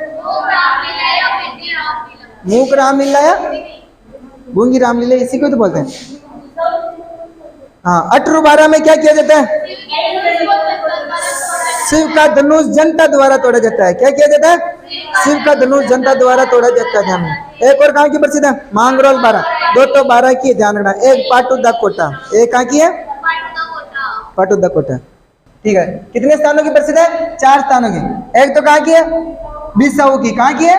मूक रामलीला या गूंगी रामलीला, इसी को तो बोलते हैं। हाँ, अटरू 12 में क्या किया जाता है? शिव का धनुष जनता द्वारा तोड़ा जाता है। क्या किया जाता है? शिव का धनुष जनता द्वारा तोड़ा जाता है, ध्यान में। एक और कहाँ की प्रसिद्ध है? मांगरोल 12। 2 तो 12 की, ध्यान रखना। एक पाटू दा कोटा, एक कहाँ की है? पाटू दा कोटा, ठीक है। कितने स्थानों की प्रसिद्ध है? 4 स्थानों की। एक तो कहाँ की है? बिसाऊ की। कहाँ की है?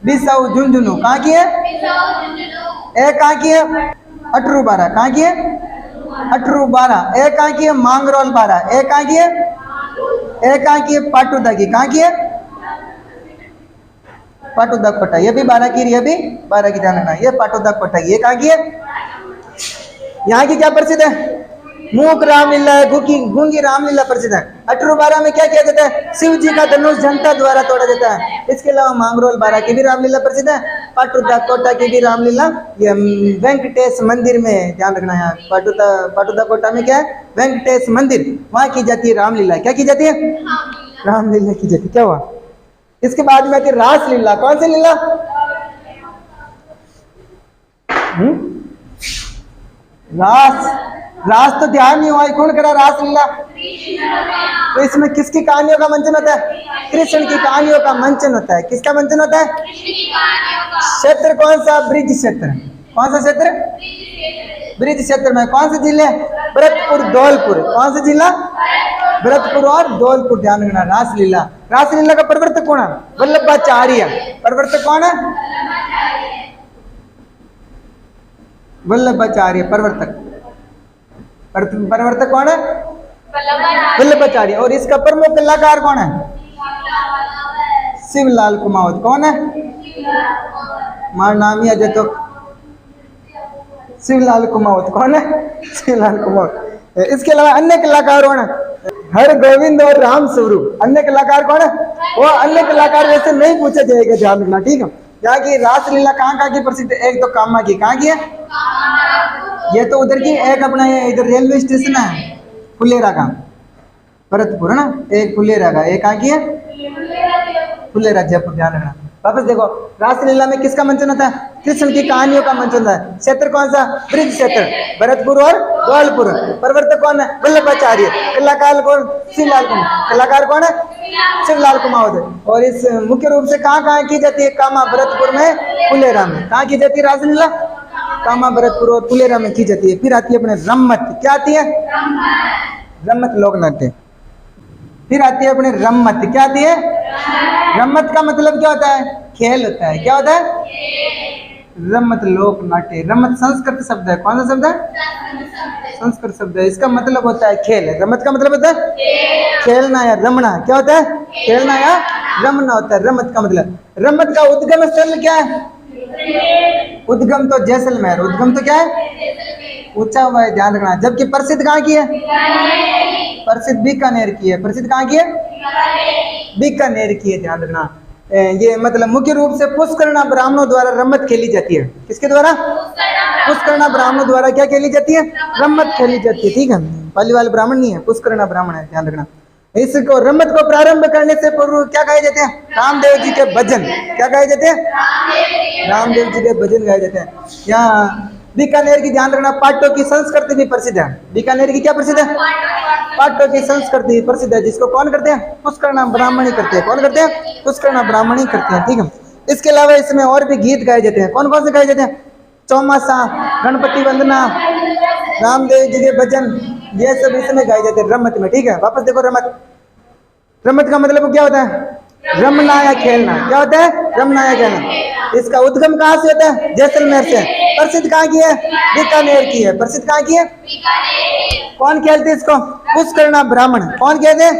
बिसाऊ झुंझुनू। कहाँ की है? एक कहाँ की है? अटरू 12। कहाँ की है? अटरू 12। एक कहाँ की है? मांगरोल 12। एक कहाँ की है? एक कहाँ की है? पाटुदा की। कहाँ की है? पाटुदा कोटा। ये भी 12 की, ये भी 12 की, ध्यान रखना। ये पाटुदा कोटा, ये कहाँ की है? यहाँ की क्या प्रसिद्ध है? मूक रामलीला, गूंगी रामलीला प्रसिद्ध है। अटरू 12 में क्या किया जाता है? शिव जी का धनुष जनता द्वारा तोड़ा जाता है। इसके अलावा मांगरोल 12 की भी रामलीला प्रसिद्ध है। पाटुदा कोटा की भी रामलीला, ये वेंकटेश मंदिर में, ध्यान रखना। यहाँ पाटुदा कोटा में क्या है? वेंकटेश मंदिर, वहां की जाती है रामलीला। क्या की जाती है? रामलीला की जाती है। क्या हुआ? इसके बाद में आती है रासलीला। कौन सी लीला? रास तो ध्यान नहीं हुआ, कौन करा रासलीला? तो इसमें किसकी कहानियों का मंचन होता है? कृष्ण की कहानियों का मंचन होता है। किसका मंचन होता है? क्षेत्र कौन सा? ब्रिज क्षेत्र। कौन सा क्षेत्र? ब्रिज क्षेत्र में कौन से जिले? भरतपुर, धौलपुर। कौन सा जिला? भरतपुर और धौलपुर, ध्यान रखना। रासलीला, रासलीला का प्रवर्तक कौन है? वल्लभाचार्य। प्रवर्तक कौन है? वल्लभाचार्य प्रवर्तक। प्रवर्तक कौन है? वल्लभाचार्य। और इसका प्रमुख कलाकार कौन है? शिवलाल कुमावत। कौन है? मार नाम ही अजय तो शिवलाल कुमावत। कौन है? शिवलाल कुमावत। इसके अलावा अन्य कलाकार कौन है? हर गोविंद और राम स्वरूप। अन्य कलाकार कौन है? वो अन्य कलाकार वैसे नहीं पूछा जाएगा, ध्यान रखना, ठीक है। यहाँ की रासलीला कहाँ की प्रसिद्ध? एक तो कामा की। कहाँ की है? ये तो उधर की। एक अपना ये इधर रेलवे स्टेशन है फुलेरा का, भरतपुर है ना। एक फुलेरा का, एक कहाँ की है? फुलेरा, जयपुर, ध्यान रखना। वापस देखो, रासलीला में किसका मंचन होता है? कृष्ण की कहानियों का मंचन होता है। क्षेत्र कौन सा? ब्रिज क्षेत्र, भरतपुर और धौलपुर। प्रवर्तक कौन है? वल्लभाचार्य। कलाकार कौन? शिवलाल कुमार। कलाकार कौन है? शिवलाल कुमावत। और इस मुख्य रूप से कहाँ की जाती है? कामा, भरतपुर में, फुलेरा में। कहाँ की जाती है रासलीला? कामा, भरतपुर और फुलेरा में की जाती है। फिर आती है अपने रम्मत। क्या आती है? रम्मत लोक नाट्य। फिर आती है अपने रम्मत। क्या आती है? रम्मत का मतलब क्या होता है? खेल होता है। क्या होता है? रम्मत लोक नाट्य। रम्मत संस्कृत शब्द है। कौन सा शब्द है? संस्कृत शब्द है। इसका मतलब होता है खेल। रम्मत का मतलब होता है खेलना या रमना। क्या होता है? खेलना या रमना होता है रम्मत का मतलब। रम्मत का उद्गम स्थल क्या है? उद्गम तो जैसलमेर। उद्गम तो क्या है? ऊंचा हुआ है, ध्यान रखना। जबकि प्रसिद्ध कहाँ की है? प्रसिद्ध बीकानेर की है। प्रसिद्ध कहाँ की है? बीकानेर की है, ध्यान रखना। ये मतलब मुख्य रूप से पुष्करणा ब्राह्मणों द्वारा रमत खेली जाती है। किसके द्वारा? पुष्करणा ब्राह्मणों द्वारा क्या खेली जाती है? रमत खेली जाती है। ठीक है, पालीवाल ब्राह्मण नहीं है, पुष्करणा ब्राह्मण है, ध्यान रखना। इसको रमत को प्रारंभ करने से पूर्व क्या गाए जाते हैं? रामदेव जी के भजन। क्या गाए जाते हैं? रामदेव जी के भजन गाए जाते हैं। यहाँ बीकानेर की ध्यान रखना, पाटों की संस्कृति भी प्रसिद्ध है। बीकानेर की क्या प्रसिद्ध है? पाटों की संस्कृति प्रसिद्ध है, जिसको कौन करते हैं? पुष्करणा ब्राह्मण ही करते हैं। कौन करते हैं? पुष्करणा ब्राह्मण ही करते हैं। ठीक है, इसके अलावा इसमें और भी गीत गाए जाते हैं। कौन कौन से गाए जाते हैं? चौमासा, गणपति वंदना, रामदेव जी के भजन, ये सब इसमें गाए जाते हैं रमत में। ठीक है, वापस देखो रमत। रमत का मतलब क्या होता है? रमना या खेलना। क्या होता है? रमना या खेलना। इसका उद्गम कहाँ से होता है? जैसलमेर से। प्रसिद्ध कहाँ की है? बीकानेर की है। प्रसिद्ध कहाँ की है? कौन खेलते हैं इसको? पुष्करणा ब्राह्मण। कौन कहते हैं?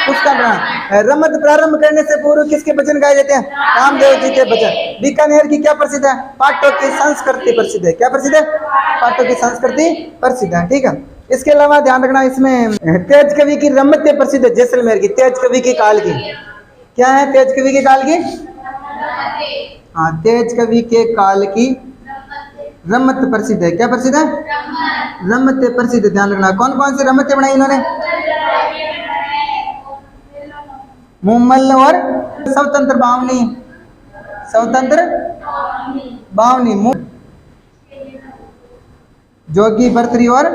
पुष्करणा ब्राह्मण। रमत प्रारंभ करने से पूर्व किसके भजन गाए जाते हैं? रामदेव जी के भजन। बीकानेर की क्या प्रसिद्ध है? पाटों की संस्कृति प्रसिद्ध है। क्या प्रसिद्ध है? पाटों की संस्कृति प्रसिद्ध है। ठीक है, इसके अलावा ध्यान रखना, इसमें तेज कवि की रमत प्रसिद्ध है। जैसलमेर की तेज कवि के काल की क्या है? तेज कवि के काल की, हाँ, तेज कवि के काल की रमत प्रसिद्ध है। क्या प्रसिद्ध है? रमत प्रसिद्ध। ध्यान रखना, कौन कौन सी रमतें बनाई इन्होंने? मुमल और स्वतंत्र बावनी। स्वतंत्र बावनी, जोगी भर्तरी और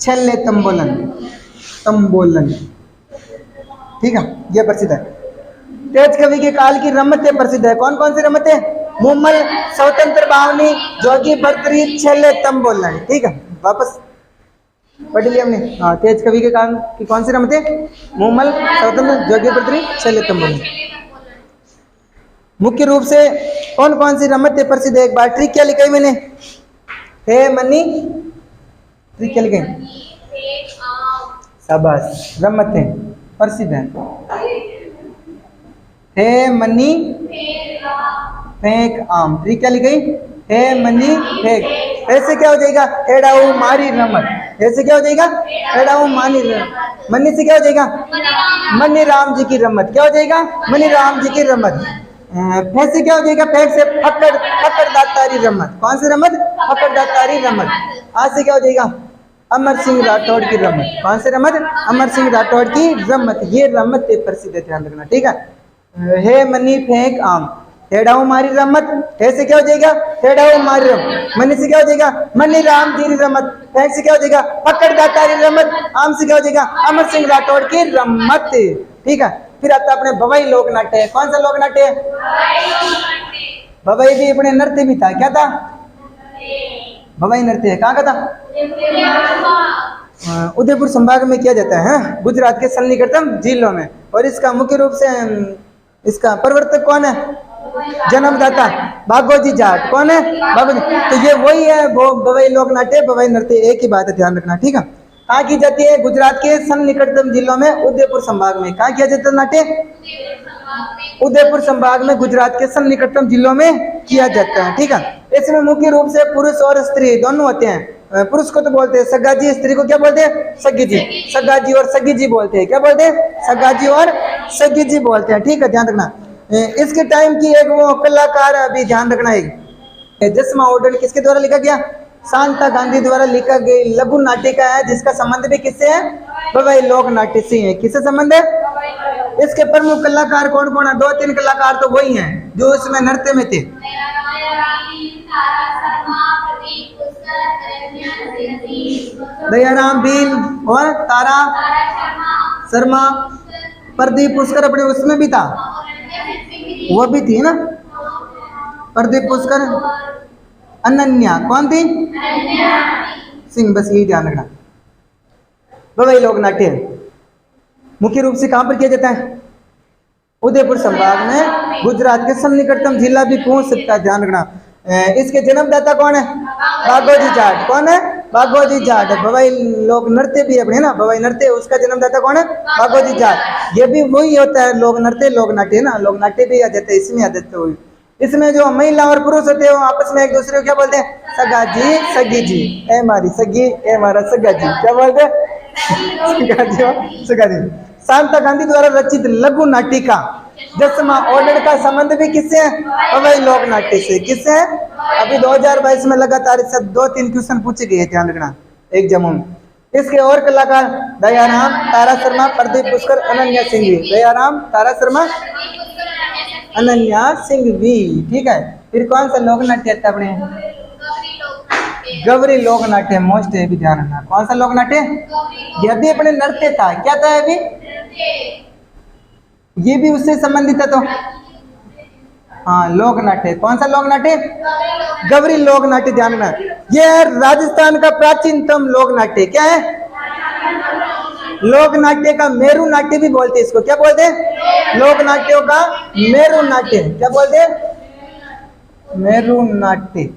छल्ले तंबोलन। तंबोलन, ठीक है, ये प्रसिद्ध है। तेज कवि के काल की रमतें प्रसिद्ध है। कौन कौन सी रमतें? मुमल, स्वतंत्र बावनी, जोगी भर्तरी, छल्ले तंबोलन। ठीक है, वापस पढ़ लिया हमने। हाँ, तेज कवि के काल की कौन सी रमतें? मुमल, स्वतंत्र, जोगी भर्तरी, छल्ले तंबोलन। मुख्य रूप से कौन कौन सी रमतें प्रसिद्ध है? एक बार ट्रिक क्या लिखा है मैंने? हे मनी, ट्रिक क्या लिखे? शाबाश, रमतें प्रसिद्ध है। हे मनी फेंक आम, ट्रिक क्या लिखी? हे मनी फेंक। ऐसे क्या हो जाएगा? हेडाऊ मारी रमत। ऐसे क्या हो जाएगा? हेडाऊ मारी रमत। मनी से क्या हो जाएगा? मनी राम जी की रमत। क्या हो जाएगा? मनी राम जी की रमत। फेंक से क्या हो जाएगा? फेंक से फकड़, फकड़ दातारी रमत। कौन सी रमत? फकड़ दातारी रमत। आज से क्या हो जाएगा? अमर सिंह राठौड़ की रमत। कौन सी रमत? अमर सिंह राठौड़ की रमत। ये रमत प्रसिद्ध है, ध्यान रखना। ठीक है, हे मनी फेंक आम, हेडाऊ मारी रमत। हे से क्या हो जाएगा? हेडाऊ मारी रमत। मनी से क्या हो जाएगा? मनी राम जी रमत। फेंक से क्या हो जाएगा? पकड़ दातारी रमत। आम से क्या हो जाएगा? अमर सिंह राठौड़ की रमत। ठीक है, फिर आता अपने भवाई लोक नाट्य है। कौन सा लोक नाट्य है? भवाई भी अपने नृत्य भी था। क्या था? भवाई नृत्य है। कहाँ का था? उदयपुर संभाग में किया जाता है, गुजरात के सन्निकटम जिलों में। और इसका मुख्य रूप से इसका प्रवर्तक कौन है? जन्मदाता भागोजी जाट। कौन है? भागोजी। तो ये वही है, वो भवाई लोक नाट्य, भवाई नृत्य, एक ही बात है, ध्यान रखना। ठीक है, कहाँ की जाती है? गुजरात के सन्निकटतम जिलों में, उदयपुर संभाग में। कहाँ किया जाता है नाट्य? उदयपुर संभाग में, गुजरात के सन्निकटतम जिलों में किया जाता है। ठीक है, इसमें मुख्य रूप से पुरुष और स्त्री दोनों होते हैं। पुरुष को तो बोलते हैं सगाजी, स्त्री को क्या बोलते हैं? सगी जी। सगाजी और सगी जी बोलते हैं। क्या बोलते हैं? सगाजी और सगी जी बोलते हैं। ठीक है, ध्यान रखना। इसके टाइम की एक वो कलाकार, अभी ध्यान रखना, एक जसमा ऑर्डर किसके द्वारा लिखा गया? शांता गांधी द्वारा लिखा गई लघु नाटिका है, जिसका संबंध भी किससे है? भवाई लोक नाट्य से है। किससे संबंध है? इसके प्रमुख कलाकार कौन कौन है? 2-3 कलाकार तो वही हैं जो इसमें नृत्य में थे। दयाराम बीन और तारा शर्मा, प्रदीप पुष्कर अपने उसमें भी था, वो भी थी ना, प्रदीप पुष्कर, अनन्या। कौन थी? सिंह। बस यही ध्यान रखना। भवाई लोक नाट्य मुख्य रूप से कहाँ पर किया जाता है? उदयपुर संभाग में, गुजरात के सन्निकटतम जिला भी पहुंच सकता है, ध्यान रखना। इसके जन्मदाता कौन है? भागोजी जाट। कौन है? भागोजी जाट। भवाई लोक नृत्य भी अपने ना, भवाई नृत्य, उसका जन्मदाता कौन है? भागोजी जाट। ये भी वही होता है, लोक नृत्य, लोक नाट्य ना, लोक नाट्य भी आ जाते हैं, इसमें आ जाते हैं। इसमें जो महिला और पुरुष होते हैं वो आपस में एक दूसरे को क्या बोलते हैं? सगाजी, सगी जी। ए मारी सगी, ए मारा सगाजी। क्या बोलते हैं? सगाजी और सगाजी। शांता गांधी द्वारा रचित लघु नाटिका जसमा ऑर्डर का संबंध भी किससे है? पवई लोक नाट्य से। किससे है? अभी 2022 में लगातार इससे 2-3 क्वेश्चन पूछे गए, ध्यान रखना एग्जाम में। इसके और कलाकार दयाराम, तारा शर्मा, प्रदीप पुष्कर, अनन्या सिंह भी। दयाराम, तारा शर्मा, अनन्या सिंह भी। ठीक है, फिर कौन सा लोक नाट्य आता अपने? गवरी लोक नाट्य मोस्ट है, भी ध्यान रखना। कौन सा लोक नाट्य? यह भी अपने नृत्य था। क्या था अभी? ये भी उससे संबंधित है तो हाँ, लोक नाट्य। कौन सा लोक नाट्य? गवरी लोक नाट्य, ध्यान रखना। यह है राजस्थान का प्राचीनतम लोक नाट्य। क्या है? लोक नाट्य का मेरू नाट्य भी बोलते हैं इसको। क्या बोलते हैं? लोक नाट्यों का मेरू नाट्य। क्या बोलते हैं? मेरू नाट्य।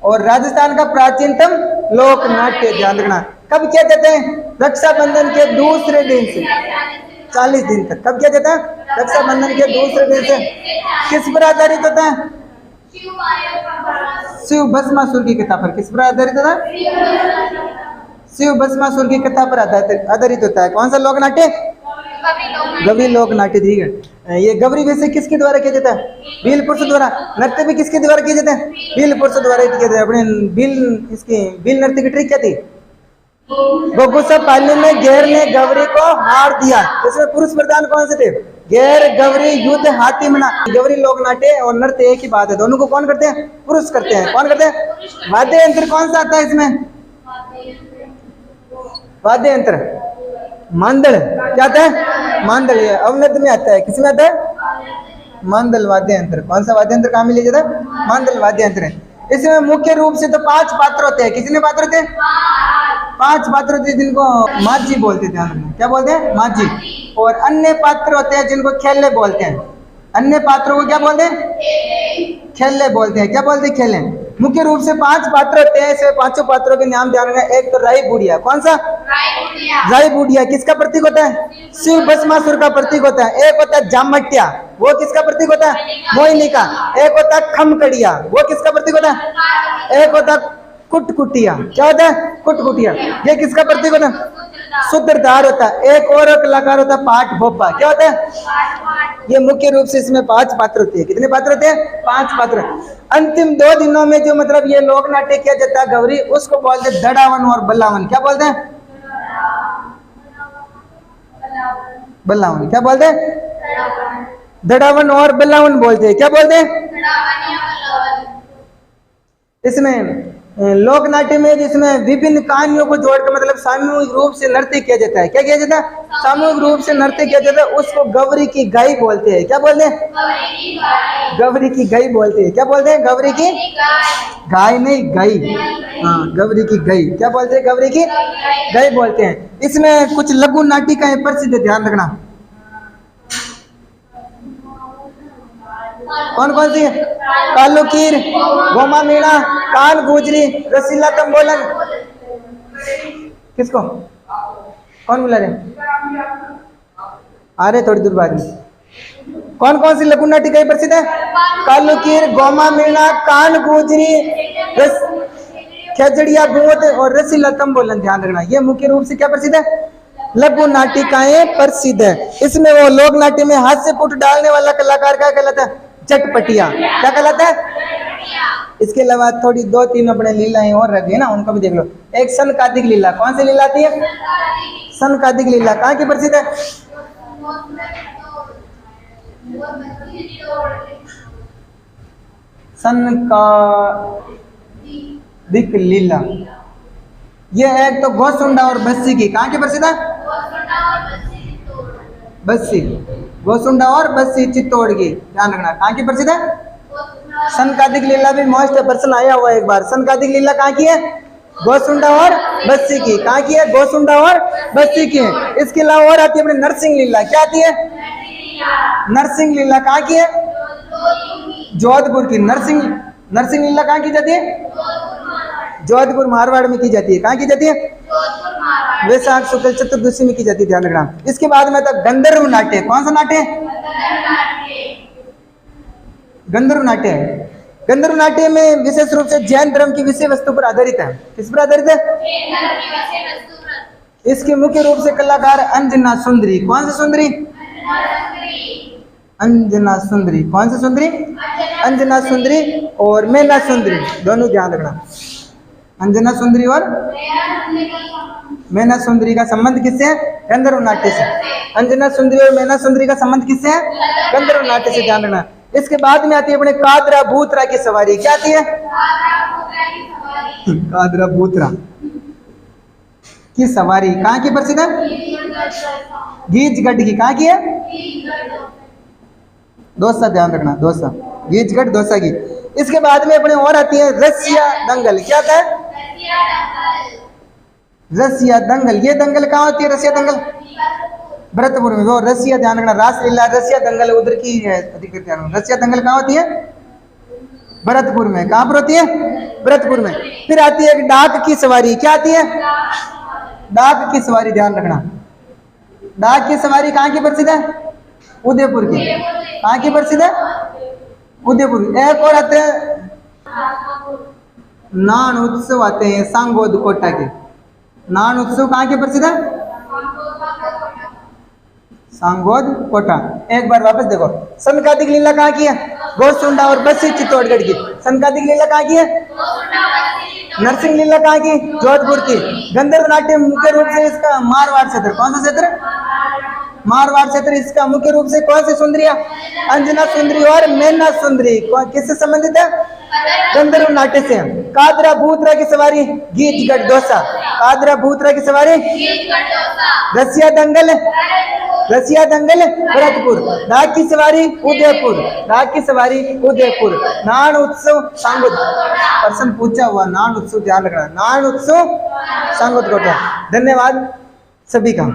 और राजस्थान का प्राचीनतम लोक नाट्य, ध्यान रखना। कब किया जाता है? रक्षाबंधन के दूसरे दिन से 40 दिन तक। कब किया जाता है? रक्षाबंधन के दूसरे दिन से। किस पर आधारित होता है? शिव भस्मासुर की कथा पर। किस पर आधारित होता है? शिव भस्मासुर की कथा पर आधारित होता है। कौन सा लोक नाट्य? गवरी लोक नाट्य। ठीक है, ये गवरी वैसे किसके द्वारा किया जाता है? भील पुरुष द्वारा। नृत्य भी किसके द्वारा किया जाता है? भील पुरुष द्वारा किया जाता है। अपने भील नृत्य की ट्रिक क्या थी? गोगुसा पालने में गैर ने गवरी को हार दिया। इसमें पुरुष प्रधान कौन से थे? गैर, गवरी, युद्ध, हाथी मना। गवरी लोक नाट्य और नृत्य एक ही बात है, दोनों को कौन करते हैं? पुरुष करते हैं। कौन करते हैं? वाद्य यंत्र कौन सा आता है इसमें? वाद्य यंत्र मांदल। क्या आता है? मांदल। ये अवनद में आता है। किसमें आता है? मांदल वाद्य यंत्र। कौन सा वाद्य यंत्र कहाँ में लिया जाता है? मांदल वाद्य यंत्र। इसमें मुख्य रूप से तो 5 पात्र होते हैं। कितने पात्र होते हैं? 5 पात्र होते हैं, जिनको माझी बोलते थे। क्या बोलते हैं? माझी। और अन्य पात्र होते हैं जिनको खेले बोलते हैं। अन्य पात्रों को क्या बोलते हैं? खेले बोलते हैं। क्या बोलते हैं? खेले। मुख्य रूप से 5 पात्र होते हैं। इसमें 5 पात्रों के नाम ध्यान रखना। एक तो राई बुढ़िया। कौन सा? राई बुढ़िया किसका प्रतीक होता है? शिव भस्मासुर का प्रतीक होता है। एक होता है जामटिया, वो किसका प्रतीक होता है? मोहिनी का। एक होता है खमकड़िया, वो किसका प्रतीक होता है? एक होता है कुटकुटिया। क्या होता है? कुटकुटिया। ये किसका प्रतीक होता है? सूत्रधार होता है। एक और कलाकार होता है पाठ भोपा। क्या होता है? ये मुख्य रूप से इसमें 5 पात्र होते हैं। कितने पात्र होते हैं? 5 पात्र। अंतिम 2 दिनों में जो मतलब ये लोक नाट्य किया जाता है गवरी, उसको बोलते हैं दड़ावन और बल्लावन। क्या बोलते हैं? बल्लावन। क्या बोलते हैं? दड़ावन और बल्लावन बोलते हैं। क्या बोलते हैं? इसमें लोक नाट्य में जिसमें विभिन्न कहानियों को जोड़कर मतलब सामूहिक रूप से नृत्य किया जाता है। क्या किया जाता है? सामूहिक रूप से नृत्य किया जाता है। उसको गवरी की गाय बोलते हैं। क्या बोलते हैं? गवरी की गाय बोलते हैं। क्या बोलते हैं? गवरी की गाय नहीं, गाय। हाँ, गवरी की गाय। क्या बोलते हैं? गवरी की गाय बोलते हैं। इसमें कुछ लघु नाटिकाएं प्रसिद्ध, ध्यान रखना। कौन कौन सी? कालूकीर, गोमा मीणा, कान गुजरी, रसीला तंबोलन। किसको? कौन बुला रहे? आ रहे थोड़ी दूर बाद में। कौन कौन सी लघु नाटिकाएं प्रसिद्ध है? कालूकीर, गोमा मीणा, कान गुजरी, खेजड़िया भूत और रसीला तंबोलन। ध्यान रखना, ये मुख्य रूप से क्या प्रसिद्ध है? लघु नाटिकाएं प्रसिद्ध है। इसमें वो लोक नाट्य में हाथ से पुट डालने वाला कलाकार क्या कहलाता है? चटपटिया। क्या कहलाता है? इसके अलावा थोड़ी 2-3 अपने लीलाएं और रखी है ना, उनको भी देख लो। एक सनकादिक लीला। कौन सी लीला आती है? सनकादिक लीला। कहाँ की प्रसिद्ध है? सनकादिक लीला। ये एक तो गोसुंडा और बस्सी की। कहाँ की प्रसिद्ध है? बस्सी। गोसुंडा और बस्सी चित्तौड़ की। ध्यान रखना, कहाँ की प्रसिद्ध है? सनकादिक लीला भी मोस्ट प्रश्न आया हुआ एक बार। सनकादिक लीला कहाँ की है? गोसुंडा और बस्सी की। कहाँ की है? गोसुंडा और बस्सी की है। इसके अलावा और आती है अपनी नरसिंह लीला। क्या आती है? नरसिंह लीला कहाँ की है? जोधपुर की। नरसिंह लीला कहाँ की जाती है? जोधपुर मारवाड़ में की जाती है। कहाँ की जाती है? वैशाख शुक्ल चतुर्दशी में की जाती है। ध्यान रखना। इसके बाद में था गंधर्व नाट्य। कौन सा नाट्य? गंधर्व नाट्य है। गंधर्व नाट्य में विशेष रूप से जैन धर्म की विषय वस्तु पर आधारित है। किस पर आधारित है? इसके मुख्य रूप से कलाकार अंजना सुंदरी। कौन सी सुंदरी? अंजना सुंदरी। कौन सी सुंदरी? अंजना सुंदरी और मैना सुंदरी, दोनों ध्यान रखना। अंजना सुंदरी और मैना सुंदरी का संबंध किससे है? गंधर्व नाट्य से। अंजना सुंदरी और मैना सुंदरी का संबंध किससे है? गंधर्व नाट्य से, ध्यान रखना। इसके बाद में आती है अपने कादरा भूतरा की सवारी। क्या आती है? कादरा भूतरा की सवारी कहाँ की प्रसिद्ध है? गीजगढ़ की। कहाँ की है? दौसा, ध्यान रखना, दौसा, गीजगढ़ दौसा की। इसके बाद में अपने और आती है रसिया दंगल। क्या आता है? रसिया दंगल। ये दंगल कहाँ होती है? रसिया दंगल भरतपुर में। वो रसिया, ध्यान रखना, रासलीला रसिया दंगल उधर की है अधिकृत, ध्यान रखना। रसिया दंगल कहाँ होती है? भरतपुर में। कहाँ पर होती है? भरतपुर में। फिर आती है डाक की सवारी। क्या आती है? डाक की सवारी, ध्यान रखना। डाक की सवारी कहाँ की प्रसिद्ध है? उदयपुर की। कहाँ की प्रसिद्ध है? उदयपुर। एक और आते हैं नान उत्सव, आते हैं सांगोद कोटा के। नान उत्सव कहाँ के प्रसिद्ध है? सांगोद कोटा। एक बार वापस देखो, संकादिक लीला कहाँ की है? गोसुंडा और बस्सी चित्तौड़गढ़ की। संकादिक लीला कहाँ की है? नरसिंह लीला कहाँ की? जोधपुर की। गंधर्व नाट्य मुख्य रूप से इसका मारवाड़ क्षेत्र। कौन सा क्षेत्र? मारवाड़ क्षेत्र। इसका मुख्य रूप से कौन सी सुंदरियां? अंजना सुंदरी और मैना सुंदरी। किससे संबंधित है? गंधर्व नाट्य से। कादरा भूतरा की सवारी गीजगढ़ दौसा। कादरा भूतरा की सवारी रसिया दंगल, रसिया दंगल भरतपुर। डाक की सवारी उदयपुर। डाक की सवारी उदयपुर। नान उत्सव सांगोद। प्रश्न पूछा हुआ नान उत्सव, ध्यान रखना, नान उत्सव सांगोद कोटा। धन्यवाद सभी का।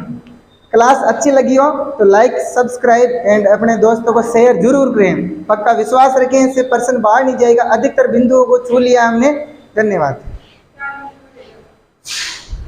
क्लास अच्छी लगी हो तो लाइक, सब्सक्राइब एंड अपने दोस्तों को शेयर जरूर करें। पक्का विश्वास रखें, इससे पर्सन बाहर नहीं जाएगा। अधिकतर बिंदुओं को छू लिया हमने। धन्यवाद।